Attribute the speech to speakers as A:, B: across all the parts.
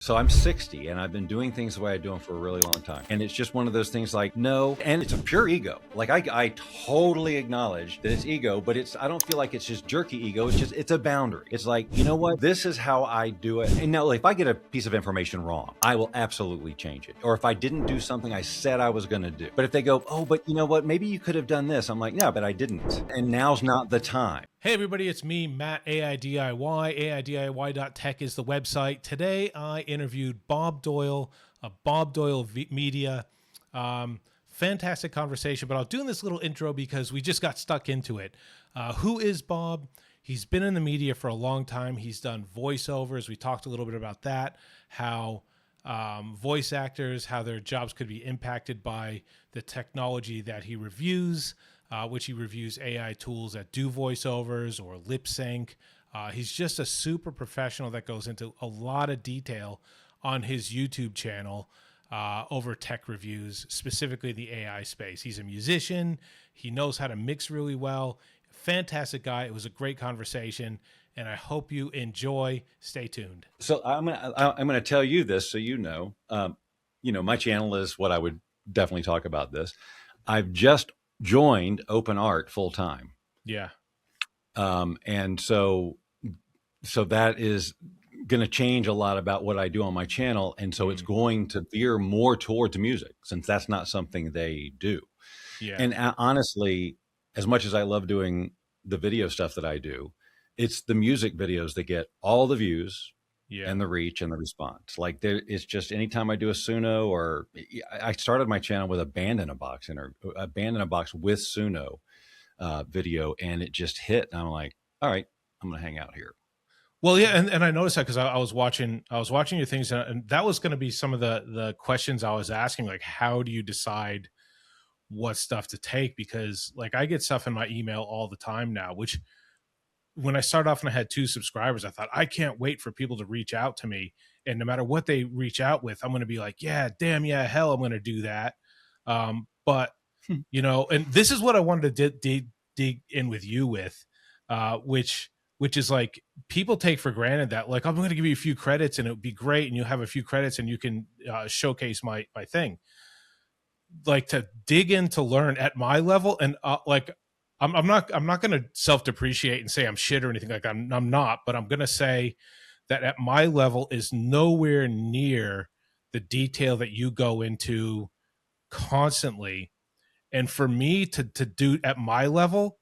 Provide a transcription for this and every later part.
A: So I'm 60 and I've been doing things the way I do them for a really long time. And it's just one of those things like, no, and it's a pure ego. Like I totally acknowledge that it's ego, but I don't feel like it's just jerky ego. It's a boundary. It's like, you know what? This is how I do it. And now if I get a piece of information wrong, I will absolutely change it. Or if I didn't do something I said I was going to do. But if they go, oh, but you know what? Maybe you could have done this. I'm like, yeah, but I didn't. And now's not the time.
B: Hey everybody, it's me, Matt, AIDIY. AIDIY.tech is the website. Today I interviewed Bob Doyle of Bob Doyle Media. Fantastic conversation, but I was doing this little intro because we just got stuck into it. Who is Bob? He's been in the media for a long time. He's done voiceovers. We talked a little bit about that, how voice actors, how their jobs could be impacted by the technology that he reviews. Which he reviews AI tools that do voiceovers or lip sync. He's just a super professional that goes into a lot of detail on his YouTube channel over tech reviews, specifically the AI space. He's a musician. He knows how to mix really well. Fantastic guy. It was a great conversation, and I hope you enjoy. Stay tuned.
A: So I'm gonna tell you this so you know. My channel is what I would definitely talk about this. I've just joined Open Art full time.
B: Yeah.
A: And so that is going to change a lot about what I do on my channel. And so it's going to veer more towards music since that's not something they do.
B: Yeah.
A: And honestly, as much as I love doing the video stuff that I do, it's the music videos that get all the views. Yeah. And the reach and the response. Like it's just anytime I do a Suno, or I started my channel with a band in a box with Suno video, and it just hit. And I'm like, all right, I'm gonna hang out here.
B: Well, yeah, and I noticed that because I was watching your things, and that was going to be some of the questions I was asking, like how do you decide what stuff to take? Because like I get stuff in my email all the time now, which when I started off and I had 2 subscribers, I thought I can't wait for people to reach out to me. And no matter what they reach out with, I'm going to be like, yeah, damn. Yeah, hell, I'm going to do that. But and this is what I wanted to dig in with you with, which is like people take for granted that like, I'm going to give you a few credits and it would be great. And you'll have a few credits and you can showcase my thing. Like to dig in to learn at my level. And I'm not going to self-depreciate and say I'm shit or anything like that. I'm not, but I'm going to say that at my level is nowhere near the detail that you go into constantly. And for me to do at my level,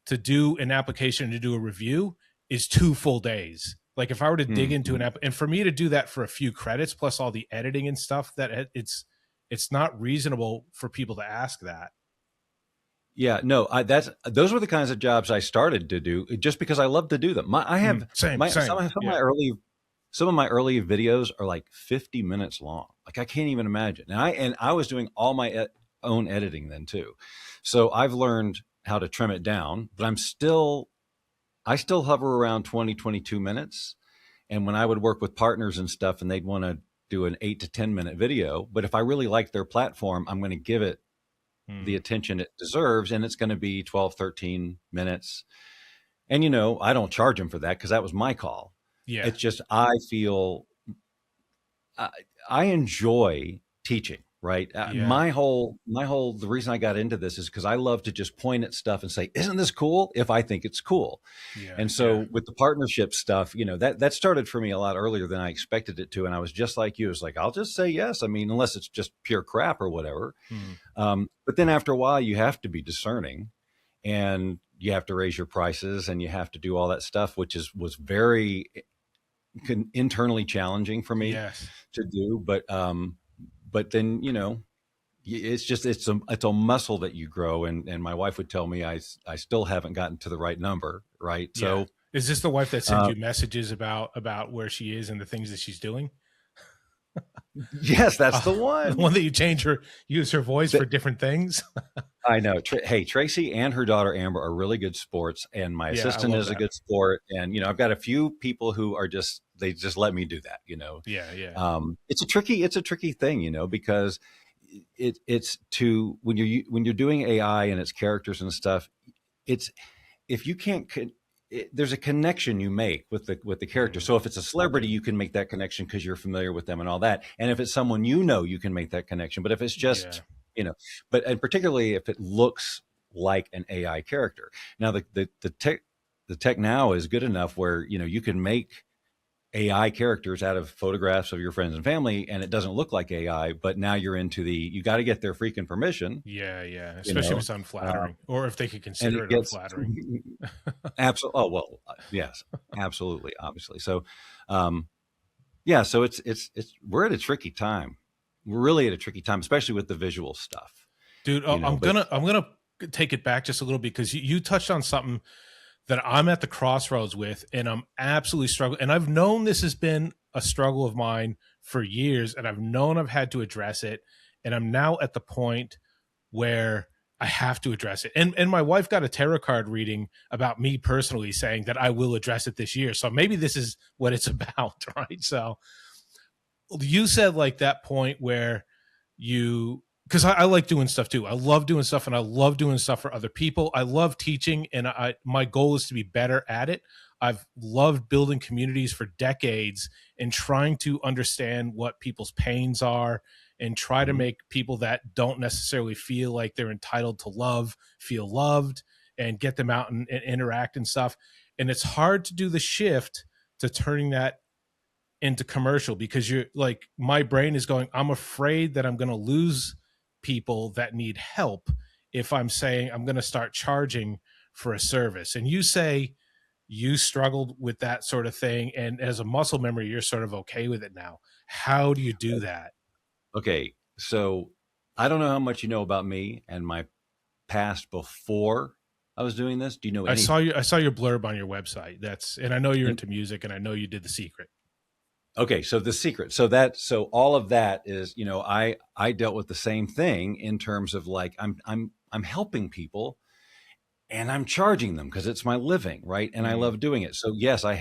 B: to do an application, to do a review is 2 full days. Like if I were to dig into an app, and for me to do that for a few credits plus all the editing and stuff, that it's not reasonable for people to ask that.
A: Yeah, no, those were the kinds of jobs I started to do just because I love to do them. Some of my early videos are like 50 minutes long. Like I can't even imagine. And I was doing all my own editing then too. So I've learned how to trim it down, but I still hover around 20, 22 minutes. And when I would work with partners and stuff and they'd want to do an 8 to 10 minute video, but if I really like their platform, I'm going to give it the attention it deserves, and it's going to be 12, 13 minutes. And, I don't charge them for that because that was my call. Yeah. It's just, I feel I enjoy teaching, right? Yeah. The reason I got into this is because I love to just point at stuff and say, isn't this cool? If I think it's cool. Yeah. And so with the partnership stuff, that started for me a lot earlier than I expected it to. And I was just like you, it was like, I'll just say yes. I mean, unless it's just pure crap or whatever. But then after a while you have to be discerning and you have to raise your prices and you have to do all that stuff, which was very internally challenging for me to do. But then, it's a muscle that you grow. And my wife would tell me I still haven't gotten to the right number. Right. Yeah. So
B: is this the wife that sends you messages about where she is and the things that she's doing?
A: Yes, that's the one.
B: The one that use her voice for different things.
A: I know. Hey, Tracy and her daughter Amber are really good sports, and my assistant is a good sport. And I've got a few people who are they just let me do that.
B: Yeah.
A: It's a tricky thing, because it's when you're doing AI and its characters and stuff. It's if you can't there's a connection you make with the character. So if it's a celebrity, you can make that connection because you're familiar with them and all that. And if it's someone you can make that connection. But if it's just and particularly if it looks like an AI character. Now the tech now is good enough where you can make AI characters out of photographs of your friends and family, and it doesn't look like AI, but now you're into you got to get their freaking permission.
B: Yeah. Especially if it's unflattering, or if they could consider it unflattering.
A: Absolutely. Oh, well, yes, absolutely. Obviously. So, so it's we're at a tricky time. We're really at a tricky time, especially with the visual stuff.
B: Dude, I'm gonna take it back just a little bit, because you touched on something that I'm at the crossroads with, and I'm absolutely struggling. And I've known this has been a struggle of mine for years, and I've known I've had to address it. And I'm now at the point where I have to address it. And my wife got a tarot card reading about me personally, saying that I will address it this year. So maybe this is what it's about, right? So you said like that point where because I like doing stuff too. I love doing stuff, and I love doing stuff for other people. I love teaching, and my goal is to be better at it. I've loved building communities for decades and trying to understand what people's pains are and try to make people that don't necessarily feel like they're entitled to love feel loved, and get them out and interact and stuff. And it's hard to do the shift to turning that into commercial, because you're like, my brain is going, I'm afraid that I'm going to lose people that need help if I'm saying I'm going to start charging for a service. And you say you struggled with that sort of thing, and as a muscle memory, you're sort of okay with it now. How do you do that?
A: Okay, so I don't know how much you know about me and my past before I was doing this. Do you know anything?
B: I saw your blurb on your website. And I know you're into music, and I know you did The Secret.
A: Okay, so The Secret. So all of that is, I dealt with the same thing in terms of like I'm helping people, and I'm charging them because it's my living, right? And I love doing it. So yes, I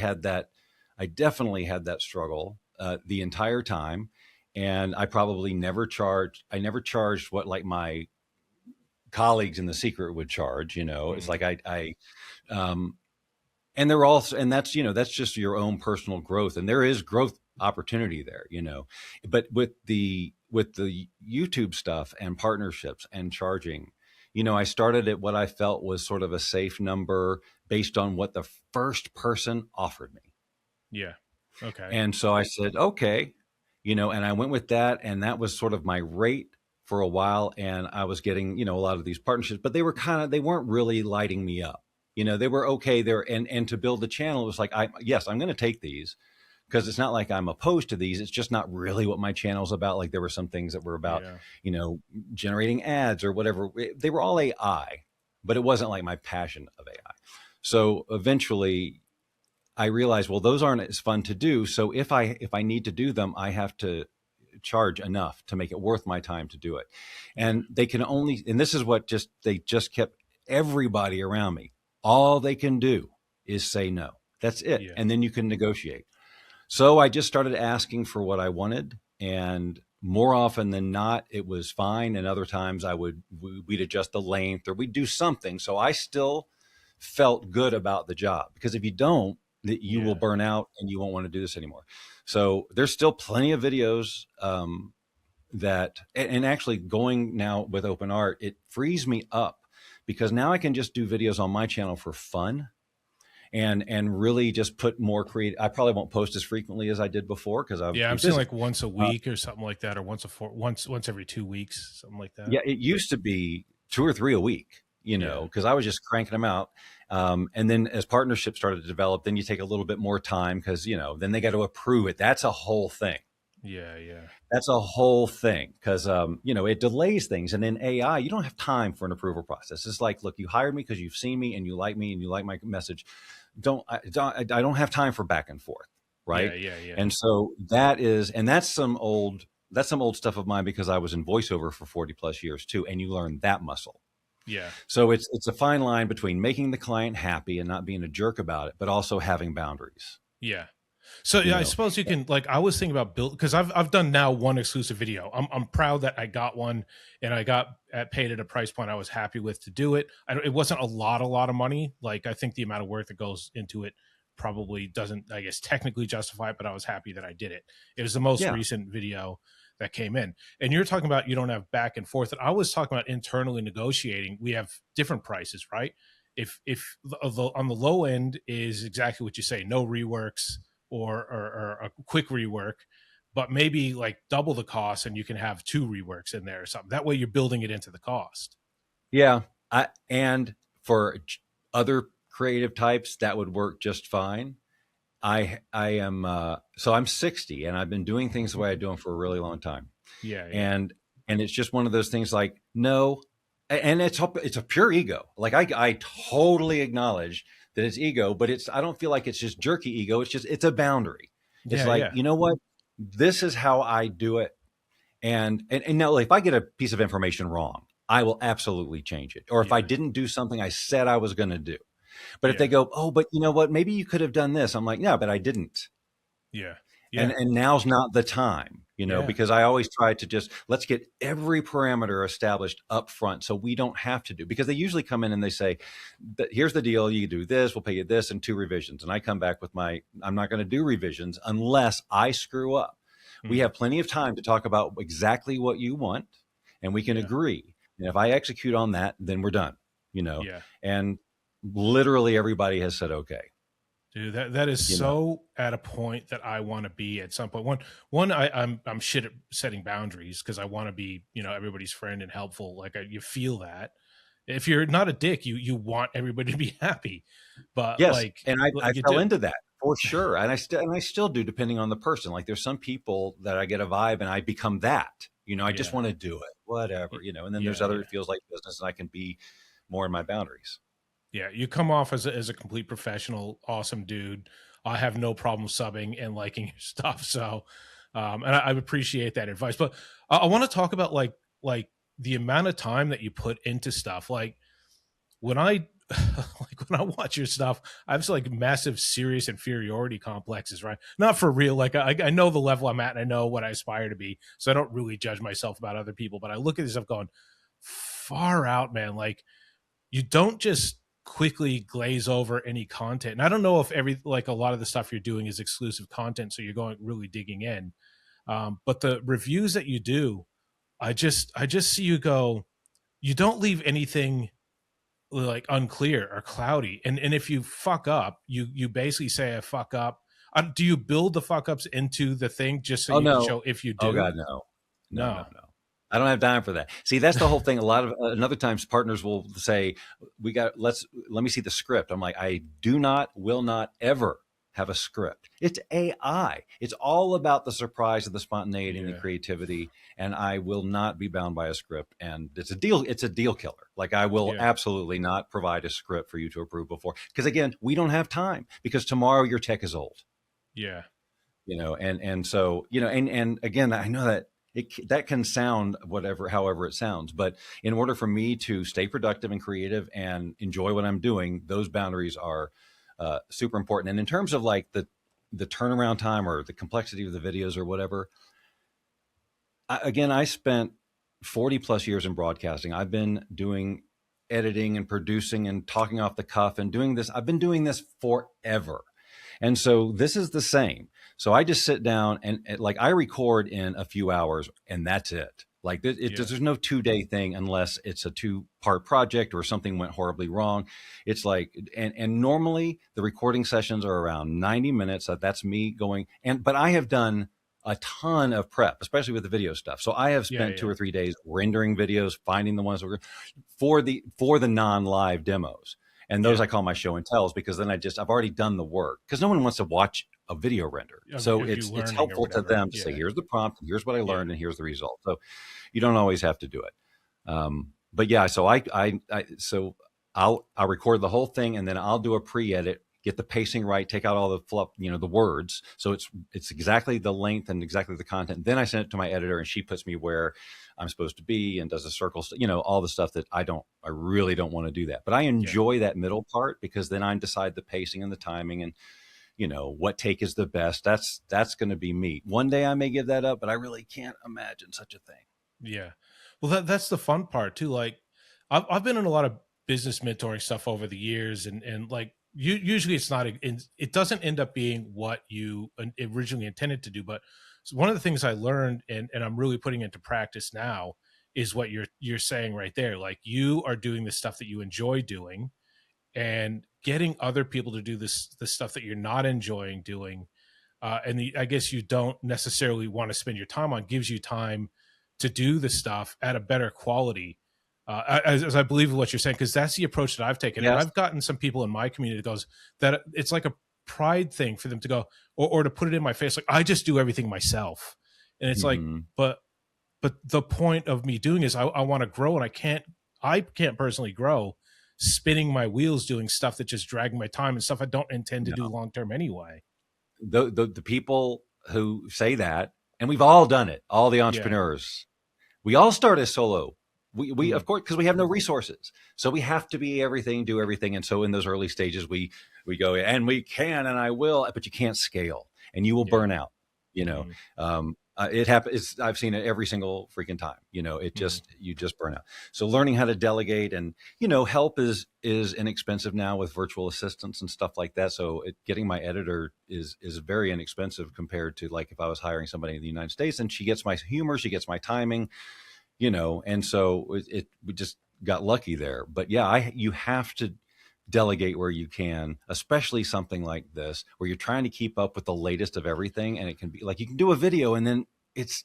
A: definitely had that struggle the entire time, and I probably never charged what like my colleagues in The Secret would charge. It's like and they're also, and that's just your own personal growth, and there is growth opportunity there, but with the YouTube stuff and partnerships and charging, I started at what I felt was sort of a safe number based on what the first person offered me.
B: Yeah. Okay.
A: And so I said, okay, and I went with that, and that was sort of my rate for a while. And I was getting, a lot of these partnerships, but they weren't really lighting me up. They were okay there. And to build the channel, it was like, I'm going to take these, because it's not like I'm opposed to these. It's just not really what my channel's about. Like there were some things that were about, generating ads or whatever. They were all AI, but it wasn't like my passion of AI. So eventually I realized, well, those aren't as fun to do. So if I need to do them, I have to charge enough to make it worth my time to do it. And and this is what they just kept everybody around me. All they can do is say no. That's it. Yeah. And then you can negotiate. So I just started asking for what I wanted, and more often than not, it was fine. And other times we'd adjust the length, or we'd do something. So I still felt good about the job, because if you don't, you will burn out and you won't want to do this anymore. So there's still plenty of videos and actually going now with open art, it frees me up, because now I can just do videos on my channel for fun. And really just put more creative. I probably won't post as frequently as I did before, because
B: I'm seeing like once a week or something like that, or once every 2 weeks, something like that.
A: Yeah, it used to be 2 or 3 a week, because I was just cranking them out. And then as partnerships started to develop, then you take a little bit more time, because then they got to approve it. That's a whole thing.
B: Yeah.
A: That's a whole thing, because it delays things. And in AI, you don't have time for an approval process. It's like, look, you hired me because you've seen me and you like my message. I don't have time for back and forth, right?
B: Yeah.
A: And so that's some old stuff of mine, because I was in voiceover for 40 plus years too, and you learn that muscle.
B: Yeah.
A: So it's a fine line between making the client happy and not being a jerk about it, but also having boundaries.
B: Yeah. So
A: you
B: yeah, I
A: know?
B: suppose you can, like, I was thinking about build, because I've done now one exclusive video. I'm proud that I got one, and I got paid at a price point I was happy with to do it. It wasn't a lot of money. Like, I think the amount of work that goes into it probably doesn't, I guess, technically justify it, but I was happy that I did it. It was the most
A: Yeah.
B: recent video that came in. And you're talking about you don't have back and forth. And I was talking about internally negotiating. We have different prices, right? If on the low end is exactly what you say, no reworks, or a quick rework, but maybe like double the cost, and you can have 2 reworks in there or something. That way you're building it into the cost.
A: Yeah. And for other creative types, that would work just fine. I am so I'm 60 and I've been doing things the way I do them for a really long time.
B: Yeah, yeah.
A: And it's just one of those things like, no, and it's a pure ego. Like I totally acknowledge that it's ego, but I don't feel like it's just jerky ego. It's a boundary. It's
B: Yeah,
A: like,
B: yeah.
A: you know what? This is how I do it. And now if I get a piece of information wrong, I will absolutely change it. Or if I
B: Yeah.
A: didn't do something I said I was going to do. But if they
B: Yeah.
A: go, oh, but you know what? Maybe you could have done this. I'm like, yeah, but I didn't.
B: Yeah.
A: And
B: Yeah.
A: now's not the time,
B: Yeah.
A: because I always try to just let's get every parameter established up front so we don't have to do, because they usually come in and they say, here's the deal, you do this, we'll pay you this and 2 revisions. And I come back with I'm not going to do revisions unless I screw up. We
B: Mm.
A: have plenty of time to talk about exactly what you want and we can
B: Yeah.
A: agree. And if I execute on that, then we're done,
B: Yeah.
A: and literally everybody has said, okay,
B: Dude, that is
A: you know,
B: so at a point that I want to be at some point. I'm shit at setting boundaries because I want to be, everybody's friend and helpful. Like, you feel that. If you're not a dick, you want everybody to be happy. But
A: yes,
B: like,
A: and I
B: you
A: fell
B: do.
A: into that for sure, and I still do, depending on the person. Like there's some people that I get a vibe and I become that. I just
B: Yeah.
A: want to do it, whatever, and then there's
B: Yeah,
A: other,
B: yeah.
A: it feels like business, and I can be more in my boundaries.
B: Yeah, you come off as a complete professional, awesome dude. I have no problem subbing and liking your stuff. So, and I appreciate that advice. But I want to talk about like the amount of time that you put into stuff. Like, when I like when I watch your stuff, I have like massive serious inferiority complexes, right? Not for real. Like, I know the level I'm at and I know what I aspire to be. So I don't really judge myself about other people. But I look at this stuff going, far out, man. Like, you don't just quickly glaze over any content. And I don't know if a lot of the stuff you're doing is exclusive content, so you're going really digging in. But the reviews that you do, I just see you go, you don't leave anything like unclear or cloudy. And if you fuck up, you basically say I fuck up. Do you build the fuck ups into the thing just so
A: Oh
B: you can
A: no,
B: show if you
A: oh
B: do?
A: god, no, no, no,
B: No.
A: no. I don't have time for that. See, that's the whole thing. A lot of another times partners will say, let me see the script. I'm like, I will not ever have a script. It's AI. It's all about the surprise, of the spontaneity, and the
B: Yeah.
A: creativity. And I will not be bound by a script. And it's a deal. It's a deal killer. Like I will
B: Yeah.
A: absolutely not provide a script for you to approve before. Because again, we don't have time, because tomorrow your tech is old.
B: Yeah.
A: And so, and again, I know that that can sound however it sounds, but in order for me to stay productive and creative and enjoy what I'm doing, those boundaries are super important. And in terms of like the turnaround time or the complexity of the videos or whatever, I spent 40 plus years in broadcasting. I've been doing editing and producing and talking off the cuff and doing this. I've been doing this forever. And so this is the same. So I just sit down and like I record in a few hours and that's it. Like there's no 2-day thing unless it's a 2-part project or something went horribly wrong. It's like, and normally the recording sessions are around 90 minutes. That's me going. But I have done a ton of prep, especially with the video stuff. So I have spent 2 or 3 days rendering videos, finding the ones that for the non-live demos. And those I call my show and tells, because then I've already done the work, because no one wants to watch a video render. So it's helpful to them to say, here's the prompt, and here's what I learned, and here's the result. So you don't always have to do it. But yeah, so I'll record the whole thing, and then I'll do a pre-edit, get the pacing right, take out all the fluff, the words. So it's exactly the length and exactly the content. Then I send it to my editor and she puts me where I'm supposed to be and does a circle, all the stuff that I really don't want to do that. But I enjoy that middle part, because then I decide the pacing and the timing, and what take is the best. That's going to be me. One day I may give that up, but I really can't imagine such a thing.
B: Yeah. Well, that's the fun part too. Like I've been in a lot of business mentoring stuff over the years, and like usually it's not, it doesn't end up being what you originally intended to do. But one of the things I learned, and I'm really putting into practice now, is what you're saying right there. Like you are doing the stuff that you enjoy doing, and getting other people to do the stuff that you're not enjoying doing, I guess you don't necessarily want to spend your time on, gives you time to do the stuff at a better quality, as I believe what you're saying, because that's the approach that I've taken.
A: Yes.
B: And I've gotten some people in my community that goes, that it's like a pride thing for them to go, or to put it in my face, like, I just do everything myself. And it's like, but the point of me doing is I want to grow, and I can't personally grow spinning my wheels doing stuff that just dragging my time and stuff I don't intend to do long term anyway.
A: The people who say that, and we've all done it, all the entrepreneurs, we all start as solo. We of course, because we have no resources, so we have to be everything, do everything. And so in those early stages, we go, and we can, and I will, but you can't scale, and you will burn out. It happens. I've seen it every single freaking time. It just, you just burn out. So learning how to delegate, and, help is inexpensive now with virtual assistants and stuff like that. So getting my editor is very inexpensive compared to, like, if I was hiring somebody in the United States, and she gets my humor, she gets my timing, and so we just got lucky there. But yeah, you have to delegate where you can, especially something like this, where you're trying to keep up with the latest of everything. And it can be like, you can do a video and then it's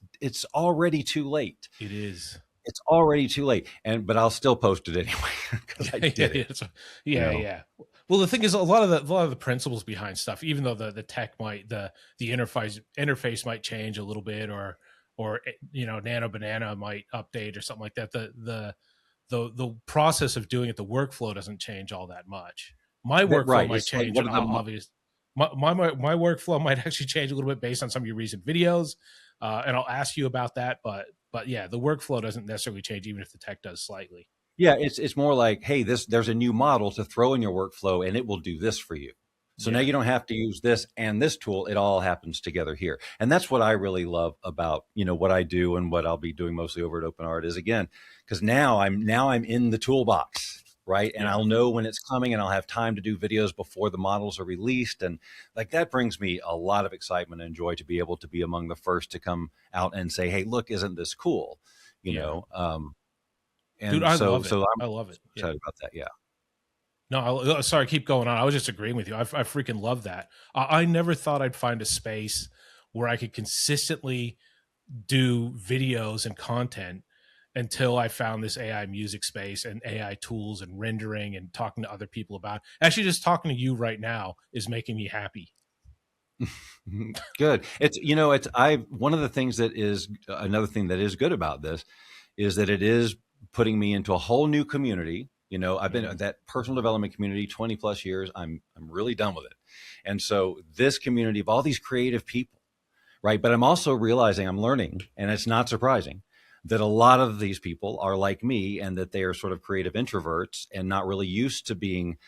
A: already too late.
B: It is.
A: It's already too late. But I'll still post it anyway because I did it.
B: Yeah. Well, the thing is, a lot of the principles behind stuff, even though the tech might, the interface might change a little bit, or Nano Banana might update or something like that, the process of doing it, the workflow doesn't change all that much. My workflow might change. Like, obviously, my workflow might actually change a little bit based on some of your recent videos, and I'll ask you about that. But yeah, the workflow doesn't necessarily change, even if the tech does slightly.
A: Yeah, it's more like, hey, there's a new model to throw in your workflow, and it will do this for you. So now you don't have to use this and this tool. It all happens together here. And that's what I really love about, what I do, and what I'll be doing mostly over at OpenArt is, again, because now I'm in the toolbox, right? And I'll know when it's coming, and I'll have time to do videos before the models are released. And like, that brings me a lot of excitement and joy to be able to be among the first to come out and say, hey, look, isn't this cool? And
B: dude, I love it. I love it.
A: Excited about that. Yeah.
B: No, sorry, keep going on. I was just agreeing with you. I freaking love that. I never thought I'd find a space where I could consistently do videos and content until I found this AI music space and AI tools and rendering and talking to other people about it. Actually, just talking to you right now is making me happy.
A: Good. One of the things that is another thing that is good about this is that it is putting me into a whole new community. I've been in that personal development community 20 plus years. I'm really done with it. And so this community of all these creative people, right? But I'm also realizing, I'm learning, and it's not surprising, that a lot of these people are like me, and that they are sort of creative introverts and not really used to being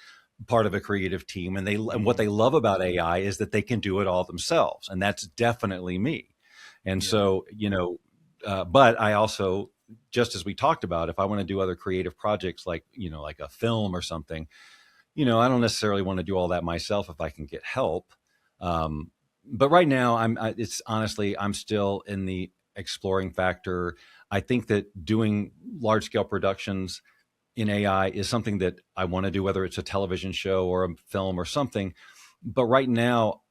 A: part of a creative team. And what they love about AI is that they can do it all themselves. And that's definitely me. And so, but I also, just as we talked about, if I want to do other creative projects, like, like a film or something, I don't necessarily want to do all that myself if I can get help. But right now I'm still in the exploring factor. I think that doing large scale productions in AI is something that I want to do, whether it's a television show or a film or something. But right now,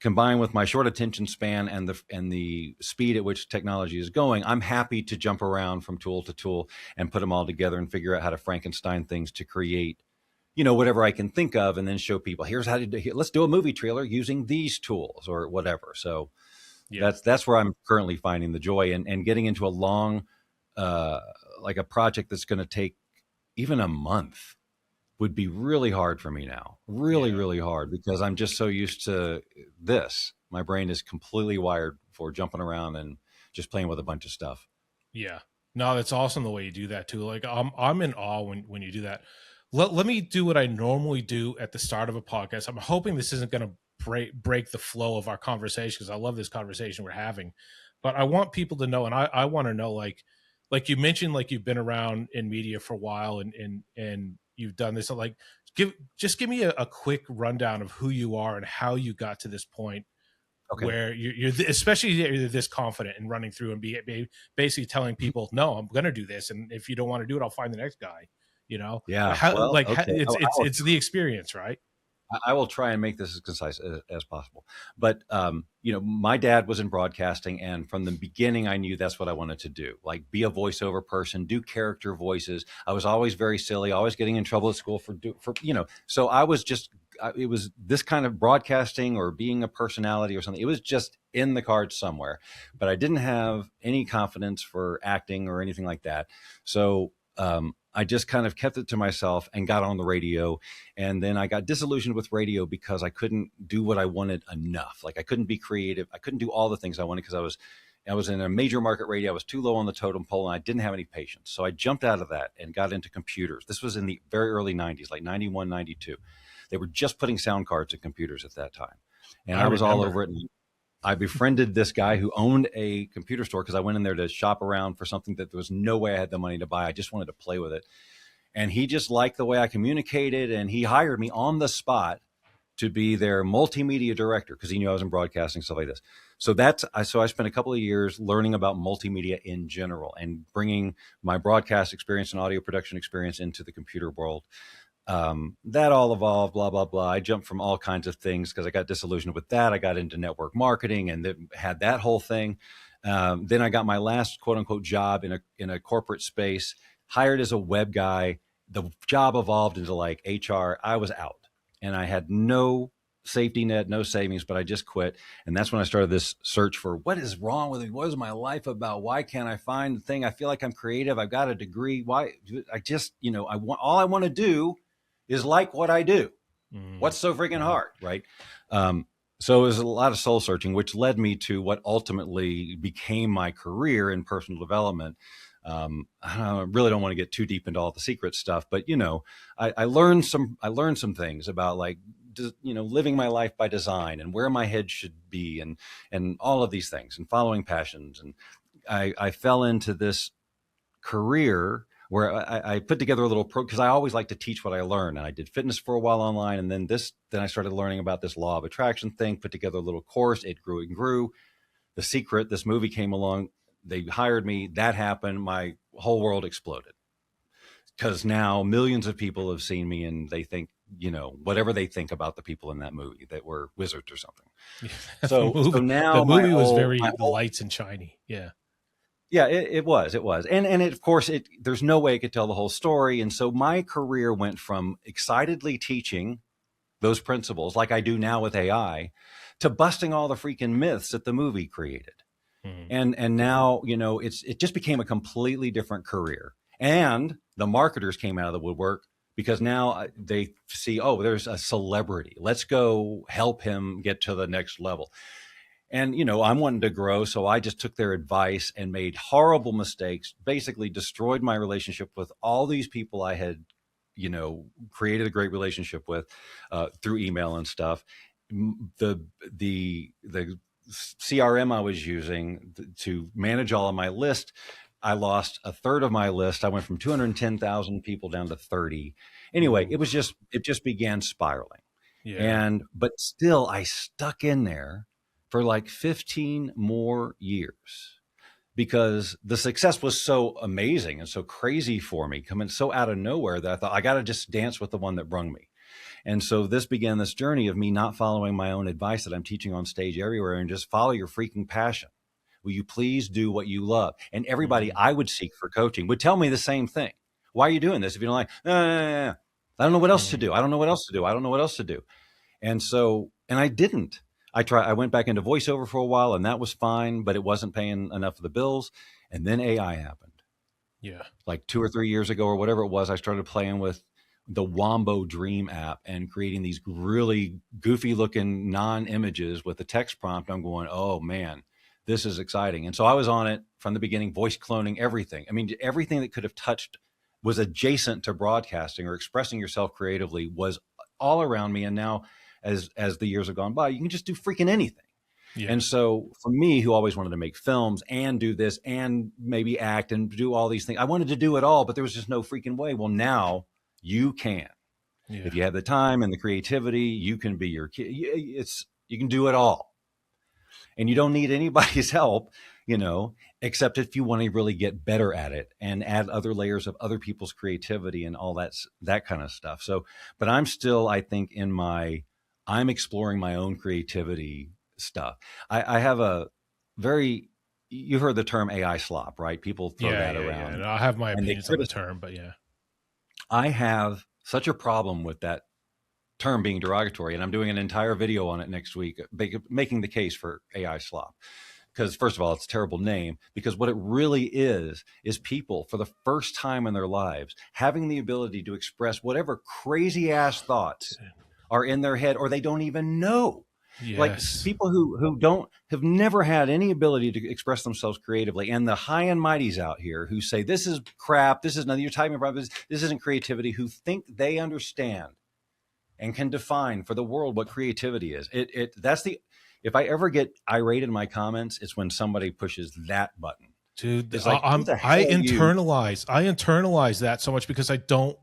A: combined with my short attention span and the speed at which technology is going, I'm happy to jump around from tool to tool and put them all together and figure out how to Frankenstein things to create, whatever I can think of, and then show people, here's how to do it. Let's do a movie trailer using these tools or whatever. So that's where I'm currently finding the joy, and getting into a long, like a project that's going to take even a month would be really hard for me now. Really hard, because I'm just so used to this. My brain is completely wired for jumping around and just playing with a bunch of stuff.
B: Yeah. No, that's awesome the way you do that too. Like I'm in awe when you do that. let me do what I normally do at the start of a podcast. I'm hoping this isn't going to break the flow of our conversation, because I love this conversation we're having. But I want people to know, and I want to know, like you mentioned, like you've been around in media for a while, and you've done this. Like, give me a quick rundown of who you are and how you got to this point. Okay. Where you're especially you're this confident in running through and be basically telling people, no, I'm going to do this, and if you don't want to do it, I'll find the next guy. You know,
A: yeah.
B: It's the experience, right?
A: I will try and make this as concise as possible. But, my dad was in broadcasting, and from the beginning, I knew that's what I wanted to do, like be a voiceover person, do character voices. I was always very silly, always getting in trouble at school so I was just, it was this kind of broadcasting or being a personality or something. It was just in the cards somewhere, but I didn't have any confidence for acting or anything like that. So, I just kind of kept it to myself and got on the radio. And then I got disillusioned with radio because I couldn't do what I wanted enough. Like I couldn't be creative. I couldn't do all the things I wanted because I was in a major market radio. I was too low on the totem pole and I didn't have any patience. So I jumped out of that and got into computers. This was in the very early 90s, like 91, 92. They were just putting sound cards in computers at that time. And I was all over it. I befriended this guy who owned a computer store because I went in there to shop around for something that there was no way I had the money to buy. I just wanted to play with it. And he just liked the way I communicated, and he hired me on the spot to be their multimedia director because he knew I was in broadcasting, stuff like this. So I spent a couple of years learning about multimedia in general and bringing my broadcast experience and audio production experience into the computer world. That all evolved, blah, blah, blah. I jumped from all kinds of things because I got disillusioned with that. I got into network marketing and then had that whole thing. Then I got my last quote unquote job in a corporate space, hired as a web guy. The job evolved into like HR. I was out and I had no safety net, no savings, but I just quit. And that's when I started this search for what is wrong with me? What is my life about? Why can't I find the thing? I feel like I'm creative. I've got a degree. Why? I just, all I want to do is like what I do. What's so freaking hard, right? So it was a lot of soul searching, which led me to what ultimately became my career in personal development. I really don't want to get too deep into all the secret stuff, but I learned some things about like, living my life by design and where my head should be and all of these things and following passions. And I fell into this career where I put together a little because I always like to teach what I learn. And I did fitness for a while online. And then I started learning about this law of attraction thing, put together a little course. It grew and grew. The Secret, this movie came along. They hired me. That happened. My whole world exploded because now millions of people have seen me and they think, whatever they think about the people in that movie that were wizards or something. Yeah,
B: so now the movie was very lights and shiny. Yeah.
A: Yeah, it was. And of course, there's no way it could tell the whole story. And so my career went from excitedly teaching those principles like I do now with AI to busting all the freaking myths that the movie created. Mm-hmm. And now, it just became a completely different career. And the marketers came out of the woodwork because now they see, oh, there's a celebrity. Let's go help him get to the next level. And, I'm wanting to grow. So I just took their advice and made horrible mistakes, basically destroyed my relationship with all these people I had, created a great relationship with through email and stuff. The CRM I was using to manage all of my list, I lost a third of my list. I went from 210,000 people down to 30. Anyway, it just began spiraling. Yeah. But still I stuck in there for like 15 more years because the success was so amazing and so crazy for me, coming so out of nowhere that I thought I got to just dance with the one that brung me. And so this began this journey of me not following my own advice that I'm teaching on stage everywhere and just follow your freaking passion. Will you please do what you love? And everybody I would seek for coaching would tell me the same thing. Why are you doing this? If you don't like, no. I don't know what else to do. I don't know what else to do. And so, and I didn't. I went back into voiceover for a while and that was fine, but it wasn't paying enough of the bills. And then AI happened.
B: Yeah.
A: Like 2 or 3 years ago or whatever it was, I started playing with the Wombo Dream app and creating these really goofy looking non-images with the text prompt. I'm going, oh man, this is exciting. And so I was on it from the beginning, voice cloning, everything. I mean, everything that could have touched was adjacent to broadcasting or expressing yourself creatively was all around me. And now as the years have gone by, you can just do freaking anything. Yeah. And so for me, who always wanted to make films and do this and maybe act and do all these things, I wanted to do it all, but there was just no freaking way. Well, now you can. Yeah. If you have the time and the creativity, you can be your kid. You can do it all. And you don't need anybody's help, you know, except if you want to really get better at it and add other layers of other people's creativity and all that kind of stuff. So, but I'm still, I think I'm exploring my own creativity stuff. I have you've heard the term AI slop, right? People throw that around.
B: Yeah. I have my opinions on the term, but yeah.
A: I have such a problem with that term being derogatory, and I'm doing an entire video on it next week, making the case for AI slop. Because first of all, it's a terrible name, because what it really is people for the first time in their lives having the ability to express whatever crazy ass thoughts are in their head, or they don't even know. Yes. Like people who have never had any ability to express themselves creatively, and the high and mighties out here who say, this is crap, this is nothing, you're typing about this isn't creativity, who think they understand and can define for the world what creativity is. If I ever get irate in my comments, it's when somebody pushes that button.
B: Dude, like, I internalize that so much because I don't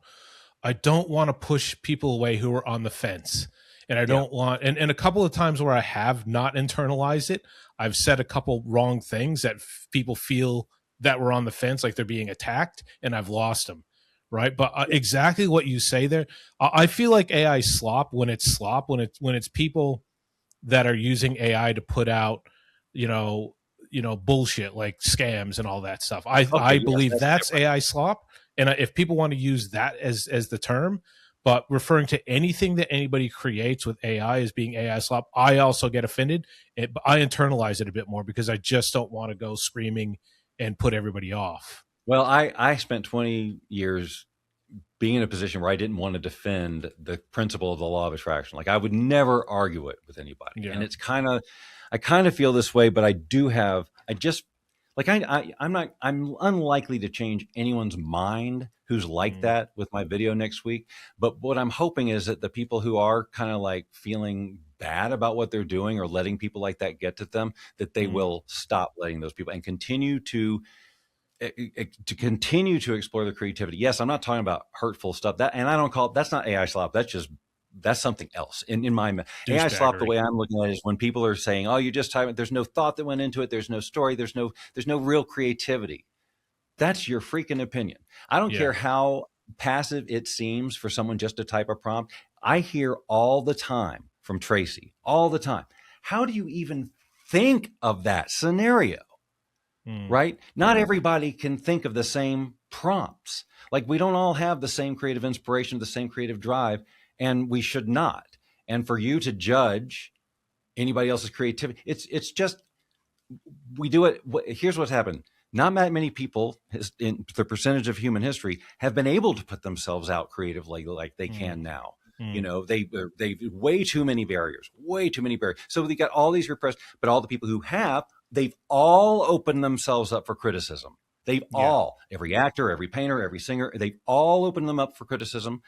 B: want to push people away who are on the fence. And I don't want, and a couple of times where I have not internalized it, I've said a couple wrong things that people feel that we're on the fence, like they're being attacked, and I've lost them. Right. But exactly what you say there, I feel like AI slop when it's people that are using AI to put out, bullshit like scams and all that stuff. I believe that's AI slop. And if people want to use that as the term, but referring to anything that anybody creates with AI as being AI slop, I also get offended. I internalize it a bit more because I just don't want to go screaming and put everybody off.
A: Well, I spent 20 years being in a position where I didn't want to defend the principle of the law of attraction. Like I would never argue it with anybody. Yeah. And it's I kind of feel this way, but I'm unlikely to change anyone's mind who's like that with my video next week. But what I'm hoping is that the people who are kind of like feeling bad about what they're doing or letting people like that get to them, that they will stop letting those people and continue to explore their creativity. Yes, I'm not talking about hurtful stuff that's not AI slop. That's something else. In my AI slop, the way I'm looking at it is when people are saying, "Oh, you just type it." There's no thought that went into it. There's no story. There's no real creativity. That's your freaking opinion. I don't care how passive it seems for someone just to type a prompt. I hear all the time from Tracy, all the time. How do you even think of that scenario? Right? Not everybody can think of the same prompts. Like we don't all have the same creative inspiration, the same creative drive, and we should not. And for you to judge anybody else's creativity, it's just, we do it. Here's what's happened. Not that many people in the percentage of human history have been able to put themselves out creatively like they can now. They've way too many barriers. So they got all these repressed, but all the people who have, they've all opened themselves up for criticism. They've all, every actor, every painter, every singer, they've all opened them up for criticism.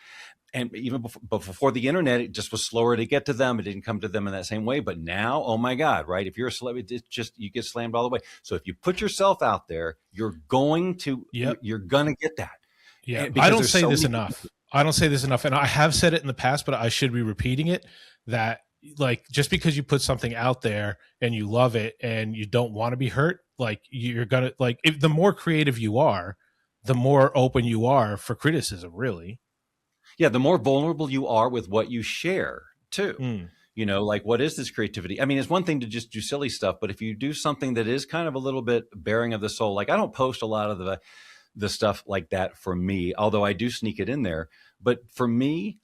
A: And even before the internet, it just was slower to get to them. It didn't come to them in that same way. But now, oh my God, right? If you're a celebrity, it's just, you get slammed all the way. So if you put yourself out there, you're going to get that.
B: Yeah. I don't say this enough. And I have said it in the past, but I should be repeating it, that like, just because you put something out there and you love it and you don't want to be hurt, like you're going to, like, if the more creative you are, the more open you are for criticism, really.
A: Yeah, the more vulnerable you are with what you share too. Like, what is this creativity? I mean, it's one thing to just do silly stuff, but if you do something that is kind of a little bit bearing of the soul, like I don't post a lot of the stuff like that for me, although I do sneak it in there. But for me,